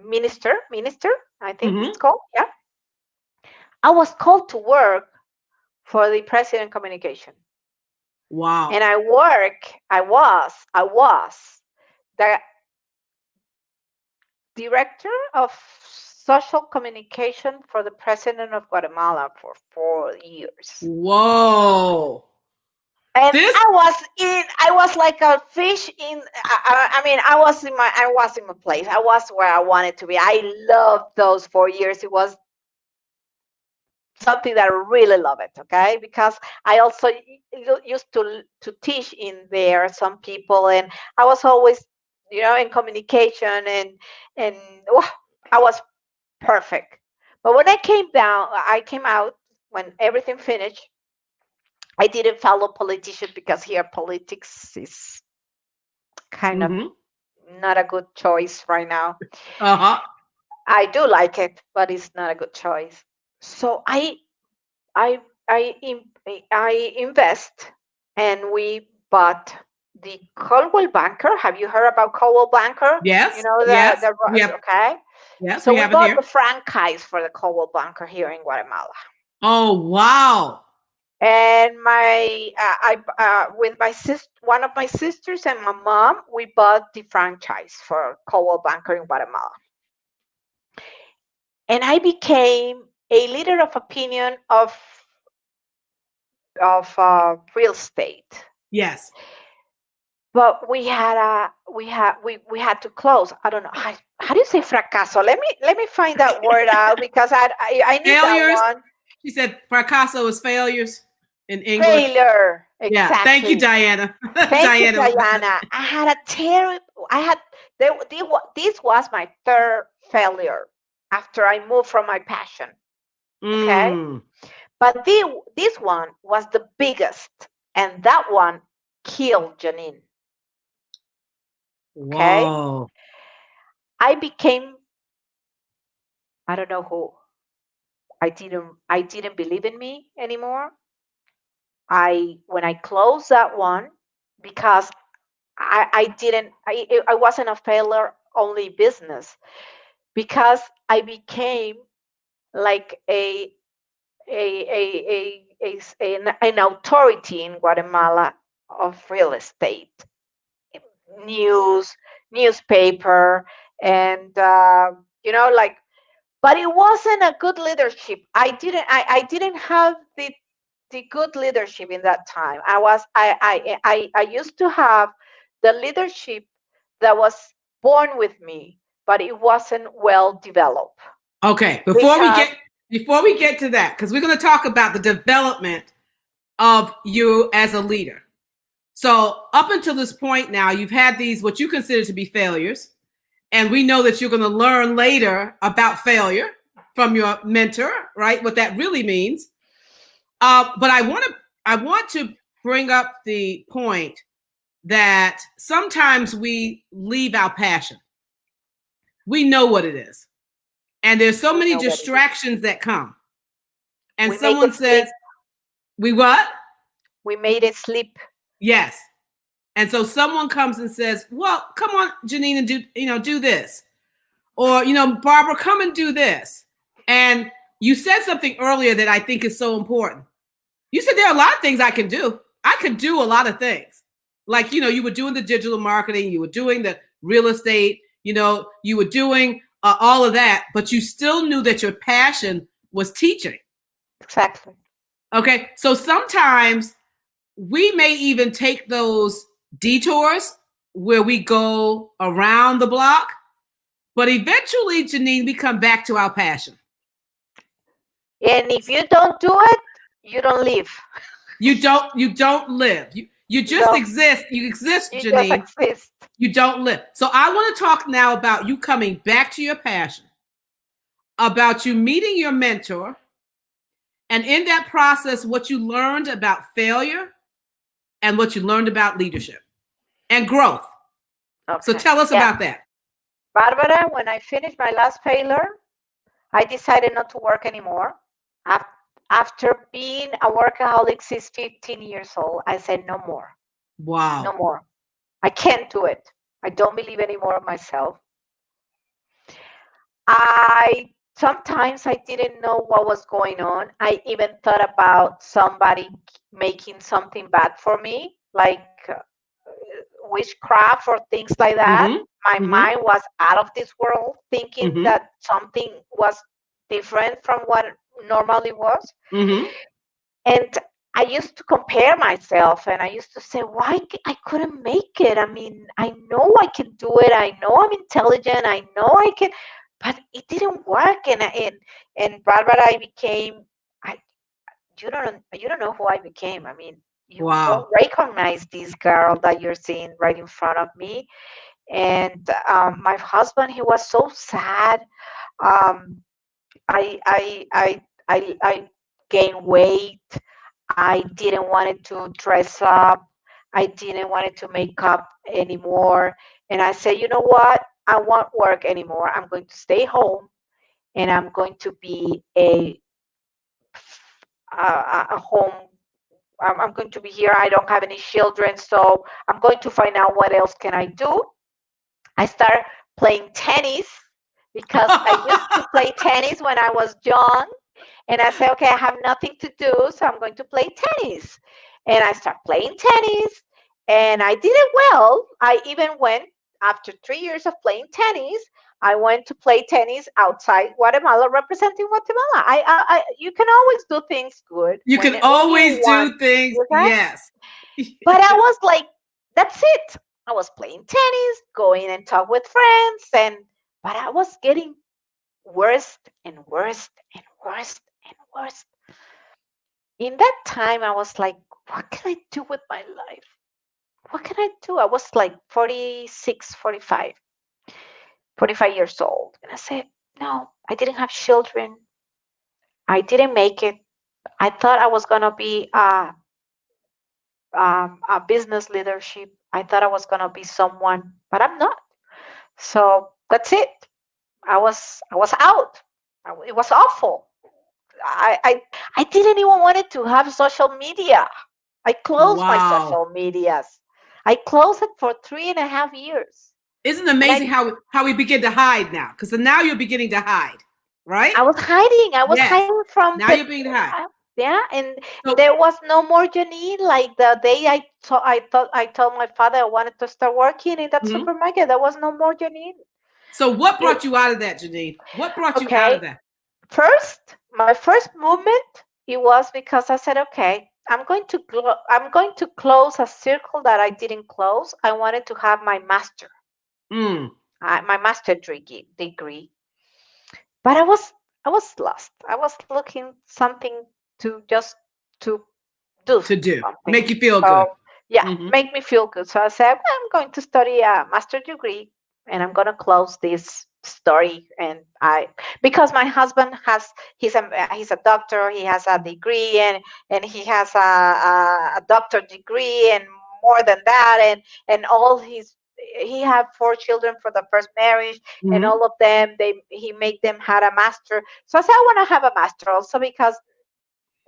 minister, I think it's Mm-hmm. called, yeah, I was called to work for the president communication. And Wow. I was the director of social communication for the president of Guatemala for 4 years. Whoa. And This, I was like a fish in, I mean, I was in my place. I was where I wanted to be. I loved those 4 years. It was something that I really love it, okay? Because I also used to teach in there some people, and I was always, in communication, and oh, I was perfect. But when I came out when everything finished. I didn't follow politicians, because here politics is kind of mm-hmm. not a good choice right now. Uh-huh. I do like it, but it's not a good choice. So I I invest, and we bought the Coldwell Banker. Have you heard about Coldwell Banker? You Yes. know Yes. We have, okay. yes, So we we have it bought here. the franchise for the Coldwell Banker here in Guatemala. Oh, wow. And my I with my sister, one of my sisters and my mom, we bought the franchise for Coldwell Banker in Guatemala, and I became a leader of opinion of real estate. Yes. But we had to close. I don't know how do you say fracaso. Let me find that word out because I need that Failures. one. She said fracaso is failures in English. Failure, Yeah. Thank you, exactly. Diana. Thank you, Diana. Diana. I had a terrible. I had this was my third failure after I moved from my passion. Okay, Mm. but this one was the biggest, and that one killed Janine. Okay, Whoa. I became, I don't know who. I didn't believe in me anymore. I when I closed that one because I didn't I wasn't a failure only business because I became like an authority in Guatemala of real estate, news, newspaper, and like. But it wasn't a good leadership. I didn't have the good leadership in that time. I used to have the leadership that was born with me, but it wasn't well developed Okay. because Before we get to that, because we're going to talk about the development of you as a leader. So up until this point now, you've had these what you consider to be failures. And we know that you're going to learn later about failure from your mentor, right? What that really means. But I want to bring up the point that sometimes we leave our passion. We know what it is, and there's so we many know what it is. distractions that come. And We make someone it sleep. says, "We what?" We made it sleep. Yes. And so someone comes and says, "Well, come on, Janine, and do this," or Barbara, come and do this. And you said something earlier that I think is so important. You said there are a lot of things I can do. I could do a lot of things. Like, you were doing the digital marketing, you were doing the real estate, you were doing all of that, but you still knew that your passion was teaching. Exactly. Okay. So sometimes we may even take those detours where we go around the block, but eventually, Janine, we come back to our passion. And if you don't do it, you don't live. You don't live. You just No, exist. You exist, you just Janine. exist. You don't live. So I want to talk now about you coming back to your passion, about you meeting your mentor, and in that process, what you learned about failure and what you learned about leadership and growth. So Okay. tell us Yeah. about that. Barbara, when I finished my last failure, I decided not to work anymore. After being a workaholic since 15 years old, I said no more, no Wow. more. I can't do it. I don't believe anymore in myself. I sometimes I didn't know what was going on. I even thought about somebody making something bad for me, like witchcraft or things like that. Mm-hmm. My Mm-hmm. mind was out of this world, thinking Mm-hmm. that something was different from what normally was. Mm-hmm. And I used to compare myself and I used to say, why I couldn't make it? I mean, I know I can do it. I know I'm intelligent. I know I can, but it didn't work. And Barbara, I became, I, you don't know who I became. I mean, you won't Wow. recognize this girl that you're seeing right in front of me. And my husband, he was so sad. Um, I gained weight. I didn't want it to dress up. I didn't want it to make up anymore. And I said, you know what? I won't work anymore. I'm going to stay home and I'm going to be a home. I'm going to be here. I don't have any children, so I'm going to find out what else can I do. I started playing tennis because I used to play tennis when I was young. And I said, okay, I have nothing to do, so I'm going to play tennis. And I start playing tennis, and I did it well. I even went, after 3 years of playing tennis, I went to play tennis outside Guatemala, representing Guatemala. You can always do things good You when can when you always want. do things. Okay? Yes. But I was like, that's it. I was playing tennis, going and talk with friends, and but I was getting worse and worse and worse and worse. In that time, I was like, what can I do with my life? What can I do? I was like 46, 45 years old. And I said, no, I didn't have children. I didn't make it. I thought I was going to be a business leadership. I thought I was going to be someone, but I'm not. So that's it. I was out. It was awful. I, I I didn't even wanted to have social media. I closed my Wow. social medias. I closed it for 3.5 years. Isn't it And amazing how we begin to hide now? Because now you're beginning to hide, right? I was hiding. I was Yes. hiding from Now you're beginning to hide. yeah, and So there was no more Janine. Like the day I told my father I wanted to start working in that mhm. supermarket, there was no more Janine. So what It, brought you out of that, Janine? What brought you out okay, of that? my first movement, it was because I said, okay, I'm going to close a circle that I didn't close. I wanted to have my Mm, my master degree, but I was lost. I was looking something to just to do to do. something. Make you feel good. So yeah, Hmm. make me feel good. So I said, well, I'm going to study a master degree, and I'm going to close this story. And I, because my husband he's a doctor, he has a degree, and he has a doctor degree, and more than that, and all he had 4 children for the first marriage, and Hmm. all of them he made them had a master. So I said, I want to have a master also, because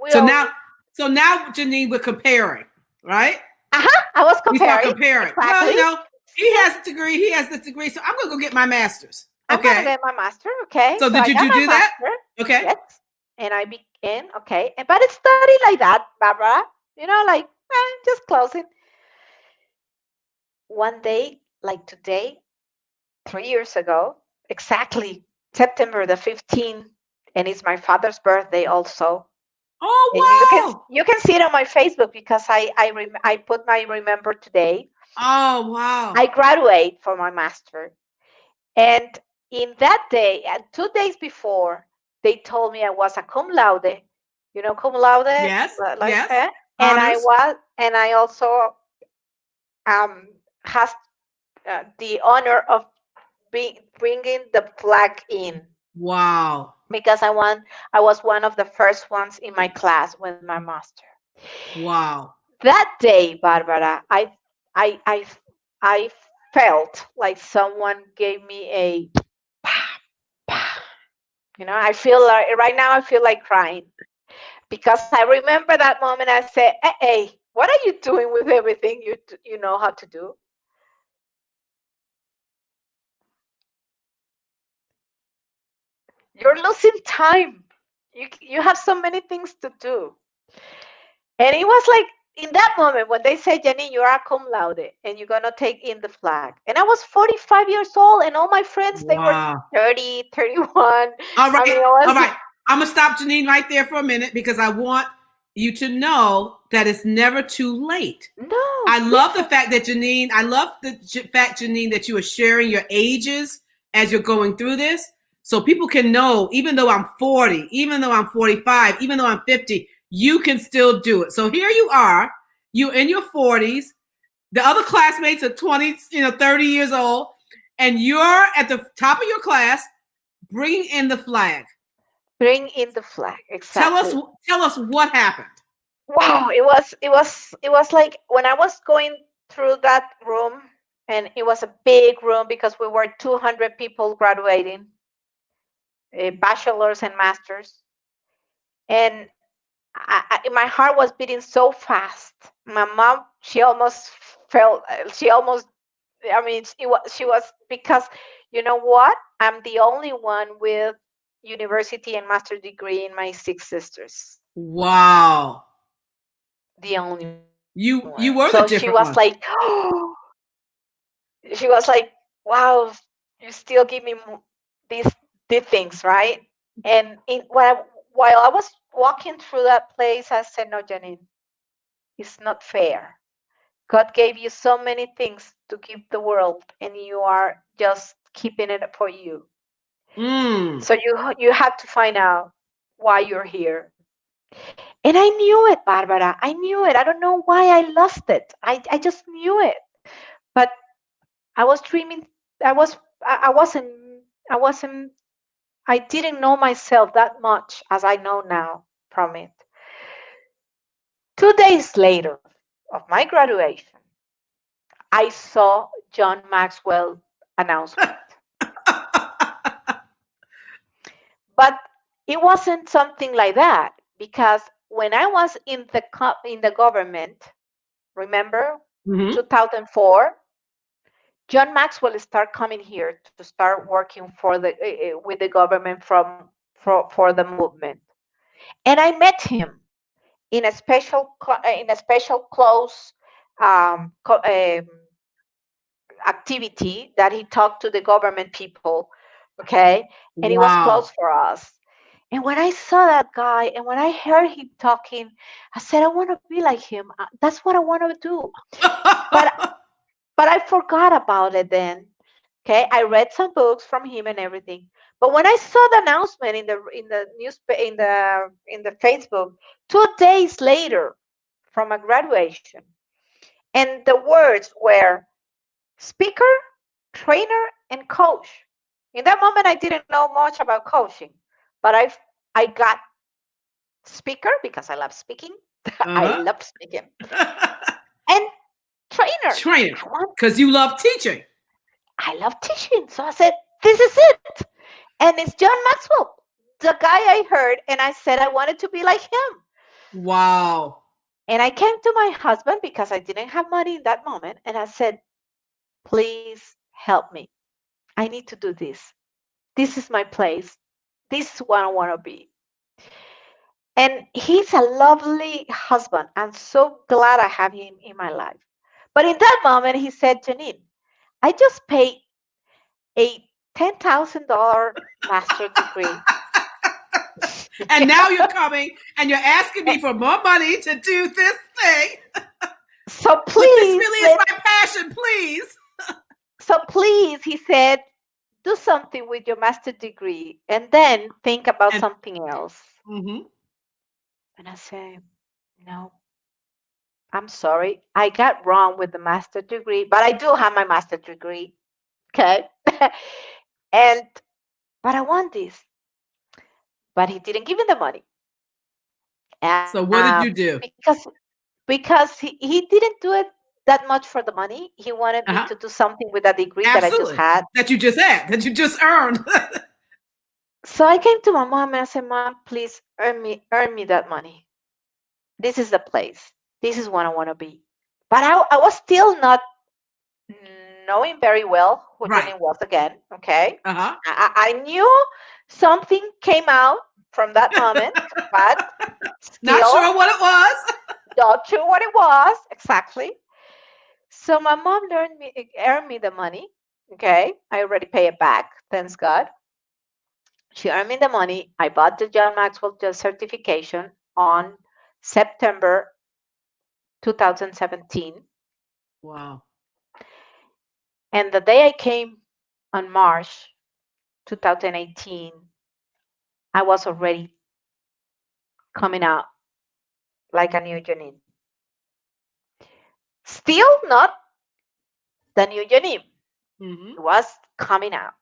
we So all now, need. so now, Janine, we're comparing, right? I was We start comparing. comparing. Well, Exactly. he has a degree, he has this degree, so I'm gonna go get my master's. I'm gonna Okay. get my master. Okay, So so did I you got do my that? master. Okay. Yes, and I began. Okay, but it started like that, Barbara. Like just closing. One day, like today, 3 years ago, exactly September the 15th, and it's my father's birthday also. And you can Oh wow. you can see it on my Facebook, because I put my remember today. Oh wow. I graduate for my master. And in that day, and 2 days before, they told me I was a cum laude. Cum laude, Yes. like, Yes. and Honors. I also has the honor of bringing the flag in, Wow. because I was one of the first ones in my class with my master. Wow. That day, Barbara, I I I felt like someone gave me a I feel like right now I feel like crying, because I remember that moment. I said, hey, what are you doing with everything you know how to do? You're losing time. You have so many things to do. And it was like, in that moment when they said, Janine, you are cum laude and you're gonna take in the flag. And I was 45 years old, and all my friends, they were Wow. 30, 31. All I mean, right. it All was right. I'm gonna stop Janine right there for a minute because I want you to know that it's never too late. no, I love the never. fact that Janine, I love the fact, Janine, that you are sharing your ages as you're going through this. So people can know, even though I'm 40, even though I'm 45, even though I'm 50, you can still do it. So here you are, you in your 40s, the other classmates are 20, 30 years old, and you're at the top of your class bringing in the flag. Bring in the flag, Tell us, exactly. tell us what happened. Wow, it was like when I was going through that room, and it was a big room because we were 200 people graduating, bachelors and masters, and my heart was beating so fast. My mom, she almost felt, she almost, I mean, she was, because you know what? I'm the only one with university and master degree in my six sisters. Wow. The only one. So You she you was were the like, different one. she was like, wow, you still give me these these things, right? And while I was walking through that place, I said, no, Janine, it's not fair. God gave you so many things to give the world, and you are just keeping it for you. Mm. So you have to find out why you're here. And I knew it, Barbara. I knew it. I don't know why I lost it. I just knew it. But I was dreaming. I wasn't. I wasn't. I didn't know myself that much as I know now from it. 2 days later of my graduation, I saw John Maxwell announcement. But it wasn't something like that because when I was in the government, remember Hmm. 2004, John Maxwell started coming here to start working for the with the government for the movement, and I met him in a special close um, co- um, activity that he talked to the government people, okay, and it was close Wow. for us. And when I saw that guy and when I heard him talking, I said, I want to be like him. That's what I want to do. But I forgot about it then. Okay, I read some books from him and everything. But when I saw the announcement in the news in the Facebook 2 days later from a graduation, and the words were speaker, trainer, and coach. In that moment, I didn't know much about coaching, but I got speaker because I love speaking. I Uh-huh. love speaking, and trainer. Trainer. I want Because you love teaching. I love teaching. So I said, this is it. And it's John Maxwell, the guy I heard, and I said I wanted to be like him. Wow. And I came to my husband because I didn't have money in that moment, and I said, please help me. I need to do this. This is my place. This is what I want to be. And he's a lovely husband. I'm so glad I have him in my life. But in that moment, he said, Janine, I just paid a $10,000 master degree. And now you're coming and you're asking me for more money to do this thing. So But this please, really is my passion, please. he said, do something with your master degree and then think about And something else. hmm And I said, no, I'm sorry. I got wrong with the master degree, but I do have my master degree. Okay. and, but I want this. But he didn't give me the money. so what did you do? Because he didn't do it that much for the money. He wanted me Uh-huh. to do something with a degree that I just Absolutely. had. That you just had, that you just earned. So I came to my mom and I said, Mom, please earn me that money. This is the place. This is what I want to be. But I was still not knowing very well who Right. Janine was again. Okay. Uh-huh. I knew something came out from that moment, but Not still sure what it was. not sure what it was exactly. So my mom earned me the money. Okay. I already pay it back. Thanks God. She earned me the money. I bought the John Maxwell certification on September 2017. Wow. And the day I came on March 2018, I was already coming out like a new Janine. Still not the new Janine. Hmm. It was coming out.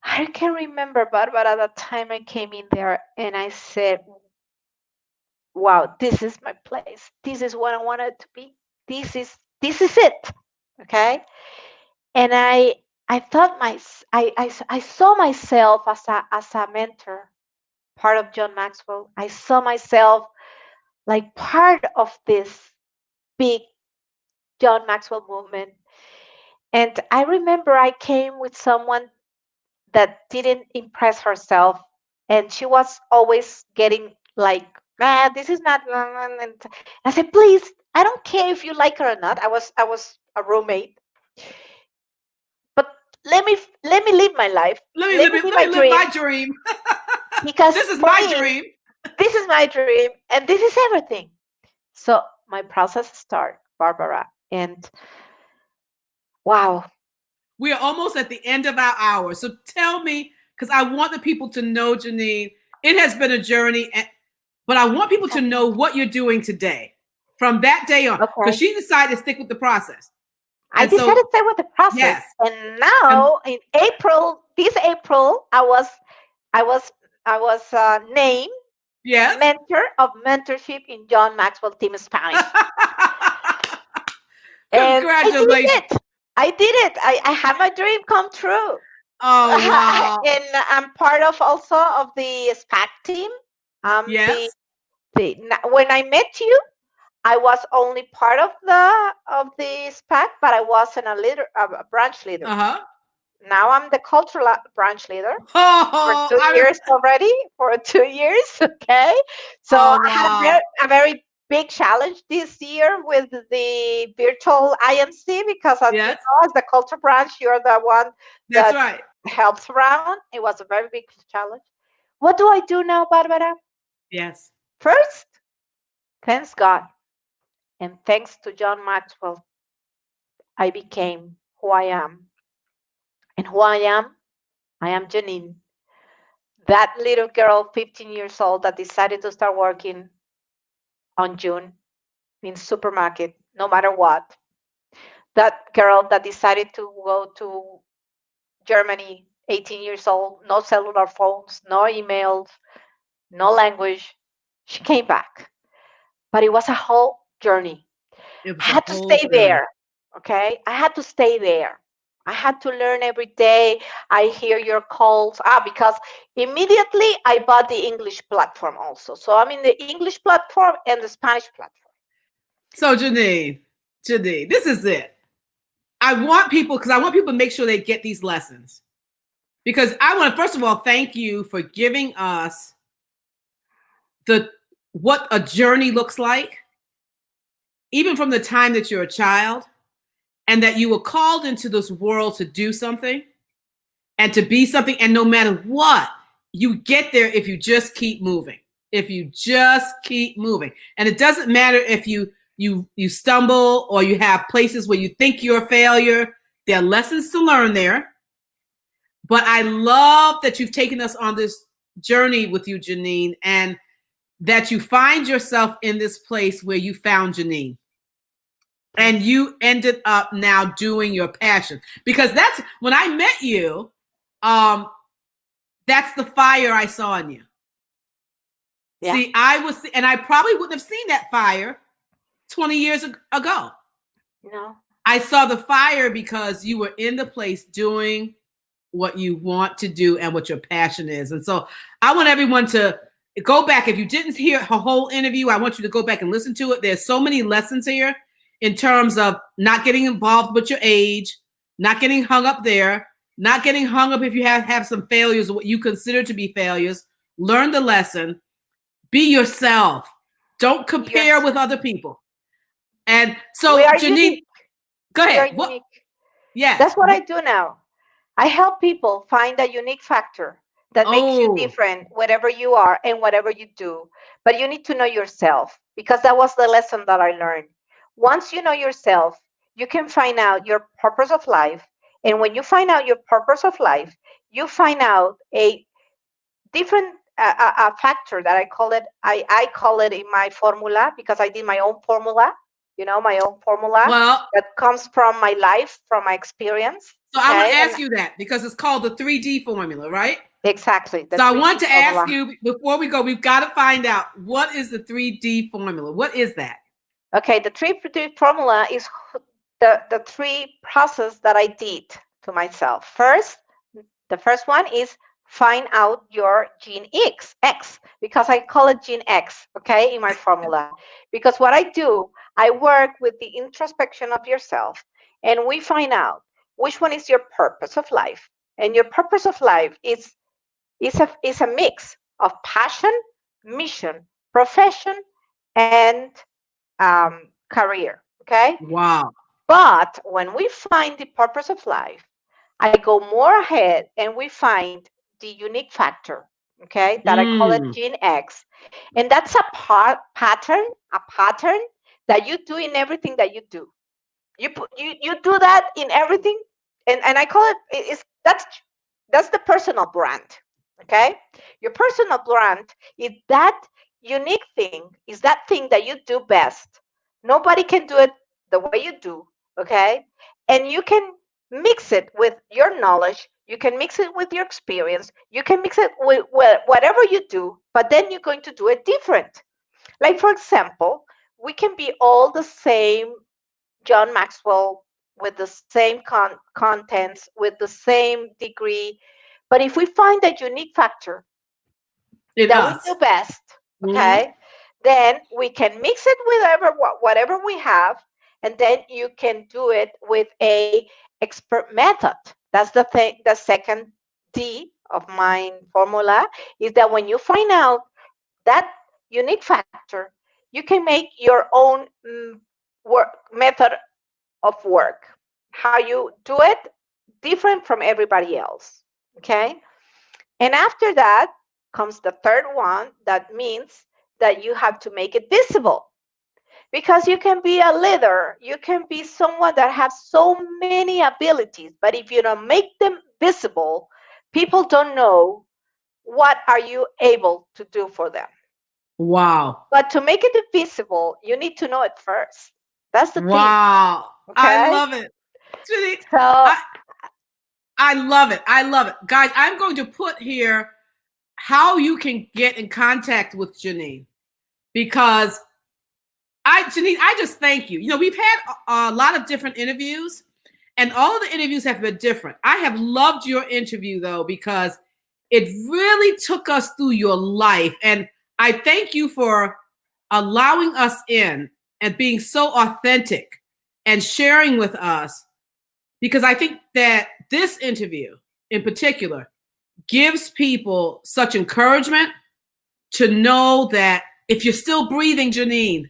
I can remember, Barbara, that time I came in there and I said, wow, this is my place. This is what I wanted to be. This is it. Okay. And I thought I saw myself as a mentor, part of John Maxwell. I saw myself like part of this big John Maxwell movement. And I remember I came with someone that didn't impress herself, and she was always getting like, this is not. And I said, please, I don't care if you like her or not. I was a roommate, but let me live my life. Let me live Let my me live dream, my dream. because This is for my me, dream. this is my dream and this is everything. So my process started, Barbara, and wow. We are almost at the end of our hour. So tell me, because I want the people to know, Janine, it has been a journey, but I want people to know what you're doing today from that day on, because Okay. she decided to stick with the process. I And decided so, to stay with the process. yes. And And now in April, this April, I was named yes. mentor of mentorship in John Maxwell Team Spanish. And I did Congratulations. it. I did it. I had my dream come true. Oh, wow. And I'm part of also of the SPAC team. Yes. When I met you, I was only part of the SPAC, but I wasn't a branch leader. Uh-huh. Now I'm the cultural branch leader for Oh, 2 years already. For 2 years, okay. So I oh, had wow. a very big challenge this year with the virtual IMC, because, as you Yes, know, as the culture branch, you're the one that's that right. helps around. It was a very big challenge. What do I do now, Barbara? Yes. First, thanks God and thanks to John Maxwell, I became who I am. And who I am Janine, that little girl, 15 years old, that decided to start working on June in supermarket, no matter what. That girl that decided to go to Germany, 18 years old, no cellular phones, no emails, no language. She came back, but it was a whole journey. It I was a had to whole stay journey. there. Okay. I had to stay there. I had to learn every day. I hear your calls. Because immediately I bought the English platform also. So I'm in the English platform and the Spanish platform. So, Janine, this is it. I want people, because I want people to make sure they get these lessons. Because I want to, first of all, thank you for giving us the what a journey looks like, even from the time that you're a child, and that you were called into this world to do something and to be something. And no matter what, you get there if you just keep moving. If you just keep moving. And it doesn't matter if you stumble or you have places where you think you're a failure. There are lessons to learn there. But I love that you've taken us on this journey with you, Janine, and that you find yourself in this place where you found Janine and Yes. you ended up now doing your passion. Because that's when I met you, um, that's the fire I saw in you. Yeah. See, and I probably wouldn't have seen that fire 20 years ago. No. I saw the fire because you were in the place doing what you want to do and what your passion is. And so I want everyone to go back. If you didn't hear her whole interview, I want you to go back and listen to it. There's so many lessons here in terms of not getting involved with your age, not getting hung up there, not getting hung up if you have some failures or what you consider to be failures. Learn the lesson. Be yourself. Don't compare Yes. with other people. And We so, are Janine, unique. go We are ahead. What? unique. Yes. That's what I do now. I help people find a unique factor that makes you Oh, different, whatever you are and whatever you do. But you need to know yourself, because that was the lesson that I learned. Once you know yourself, you can find out your purpose of life. And when you find out your purpose of life, you find out a different a factor that I call it. I call it in my formula, because I did my own formula, my own formula well, that comes from my life, from my experience. so I want Okay. to And ask you that because it's called the 3D formula, right? exactly, the So I 3D want to ask formula. you before we go, we've got to find out what is the 3D formula? What is that? Okay, the 3D formula is the three process that I did to myself. The first one is find out your gene X, because I call it gene X, okay, in my formula. Because what I do, I work with the introspection of yourself, and we find out which one is your purpose of life And your purpose of life is a mix of passion, mission, profession, and career. Okay. Wow. But when we find the purpose of life, I go more ahead and we find the unique factor, okay, that I call it Mm. Gene X. And that's a pattern that you do in everything that you do. You do that in everything, and I call it's that's the personal brand. Okay, your personal brand is that unique thing, is that thing that you do best. Nobody can do it the way you do. Okay, and you can mix it with your knowledge, you can mix it with your experience, you can mix it with whatever you do, but then you're going to do it different. Like, for example, we can be all the same John Maxwell, with the same contents, with the same degree. But if we find that unique factor In that we us. do best, Hmm. okay, then we can mix it with whatever we have, and then you can do it with a expert method. That's the thing. The second D of my formula is that when you find out that unique factor, you can make your own work method of work, how you do it different from everybody else. Okay. And after that comes the third one, that means that you have to make it visible, because you can be a leader, you can be someone that has so many abilities, but if you don't make them visible, people don't know what are you able to do for them. Wow. But to make it visible, you need to know it first. That's the thing. Wow. I Okay. love it. Janine, So I, I love it. I love it. Guys, I'm going to put here how you can get in contact with Janine, because Janine, I just thank you. You know, we've had a lot of different interviews, and all of the interviews have been different. I have loved your interview, though, because it really took us through your life. And I thank you for allowing us in and being so authentic and sharing with us, because I think that this interview in particular gives people such encouragement to know that if you're still breathing, Janine,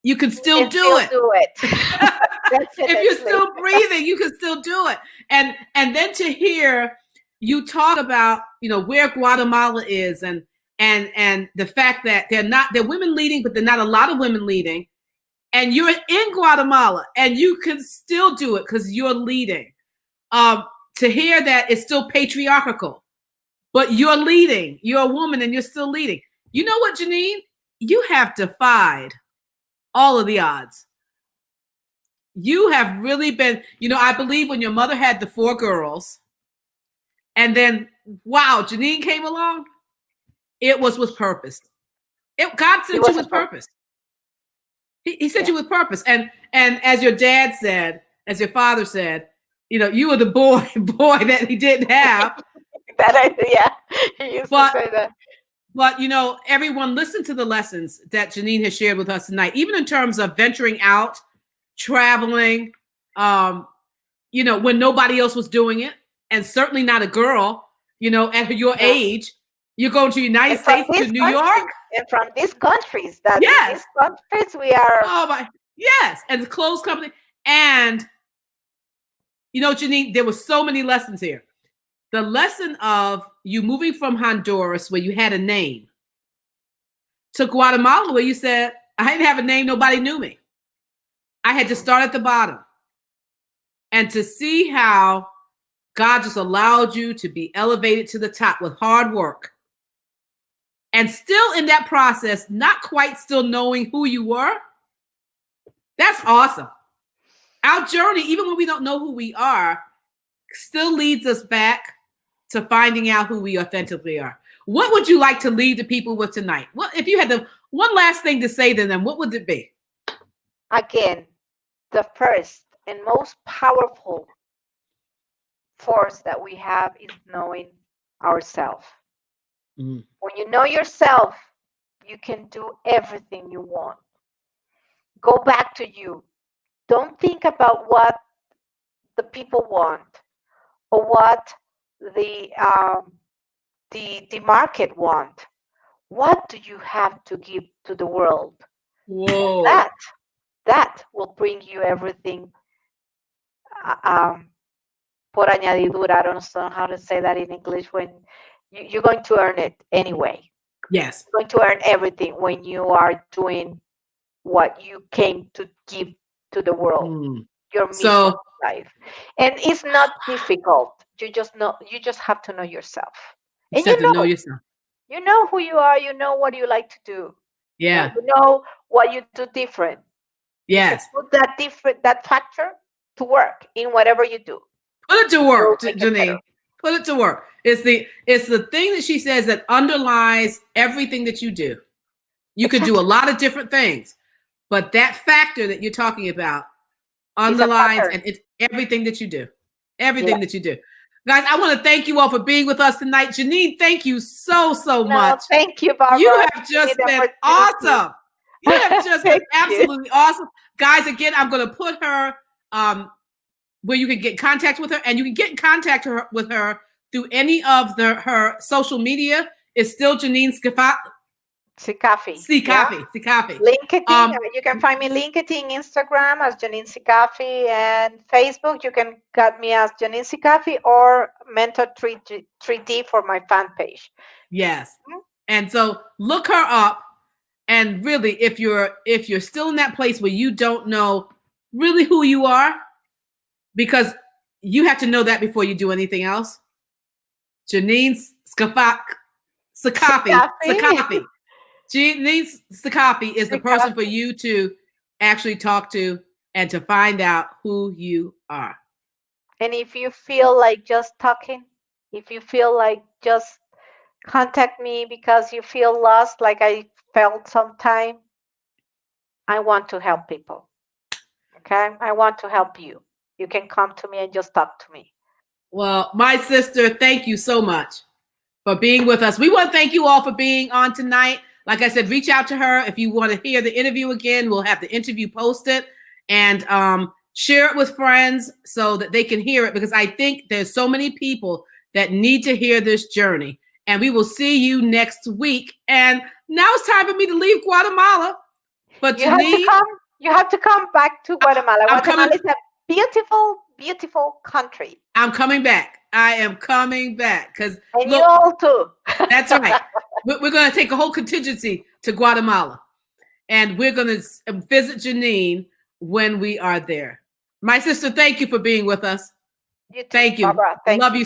you can you still can do still it. do it. If you're Definitely. still breathing, you can still do it. And then to hear you talk about, you know, where Guatemala is, and the fact that they're women leading, but they're not a lot of women leading. And you're in Guatemala and you can still do it because you're leading. Um, to hear that it's still patriarchal, but you're leading. You're a woman and you're still leading. You know what, Janine? You have defied all of the odds. You have really been, you know, I believe when your mother had the 4 girls, and then, wow, Janine came along, it was with purpose. God It sent you was a with purpose. purpose. He sent Yeah. you with purpose. And as your dad said, as your father said, you know, you were the boy that he didn't have. That idea. He used to But say that. But you know, everyone listen to the lessons that Janine has shared with us tonight, even in terms of venturing out, traveling, um, you know, when nobody else was doing it, and certainly not a girl, you know, at your Yeah. age, you're going to the United And from States, to these New York. countries, that in Yes. these countries we are. Oh my, yes. And the clothes company. And you know, Janine, there were so many lessons here. The lesson of you moving from Honduras, where you had a name, to Guatemala, where you said, I didn't have a name, nobody knew me. I had to start at the bottom. And to see how God just allowed you to be elevated to the top with hard work. And still in that process, not quite still knowing who you were. That's awesome. Our journey, even when we don't know who we are, still leads us back to finding out who we authentically are. What would you like to leave the people with tonight? What if you had the one last thing to say to them, what would it be? Again, the first and most powerful force that we have is knowing ourselves. Mm. When you know yourself, you can do everything you want. Go back to you. Don't think about what the people want or what the the market want. What do you have to give to the world? Whoa. That will bring you everything. Por añadidura, I don't know how to say that in English. When you're going to earn it anyway. Yes. You're going to earn everything when you are doing what you came to give to the world. Your mission in life, and it's not difficult. You just have to know yourself, You and have to know yourself. you know who you are. You know what you like to do. Yeah. You know what you do different. Yes. You put that factor to work in whatever you do. Put it to work, Janine. Put it to work. It's the thing that she says that underlies everything that you do. You could do a lot of different things, but that factor that you're talking about underlines, and it's everything that you do. Everything that you do. Guys, I want to thank you all for being with us tonight. Janine, thank you so much. Thank you, Barbara. You have just been awesome. You have just been absolutely awesome. Guys, again, I'm going to put her where you can get in contact with her, and you can get in contact with her through any of her social media. It's still Janine Sikaffy. LinkedIn. You can find me LinkedIn, Instagram as Janine Sikaffy, and Facebook. You can get me as Janine Sikaffy or Mentor 3D for my fan page. Yes. And so look her up. And really, if you're still in that place where you don't know really who you are, because you have to know that before you do anything else. Janine Sakafi. Janine Sakafi is the person for you to actually talk to and to find out who you are. And if you feel like just talking, if you feel like just contact me because you feel lost like I felt sometime, I want to help people. Okay? I want to help you. You can come to me and just talk to me. Well, my sister, thank you so much for being with us. We want to thank you all for being on tonight. Like I said, reach out to her if you want to hear the interview again. We'll have the interview posted and share it with friends so that they can hear it, because I think there's so many people that need to hear this journey. And we will see you next week. And now it's time for me to leave Guatemala. But you have to come back to Guatemala. Guatemala is a beautiful, beautiful country. I'm coming back. I am coming back because you all too. That's right. We're going to take a whole contingency to Guatemala, and we're going to visit Janine when we are there. My sister, thank you for being with us. You too, thank you. Barbara. Love you.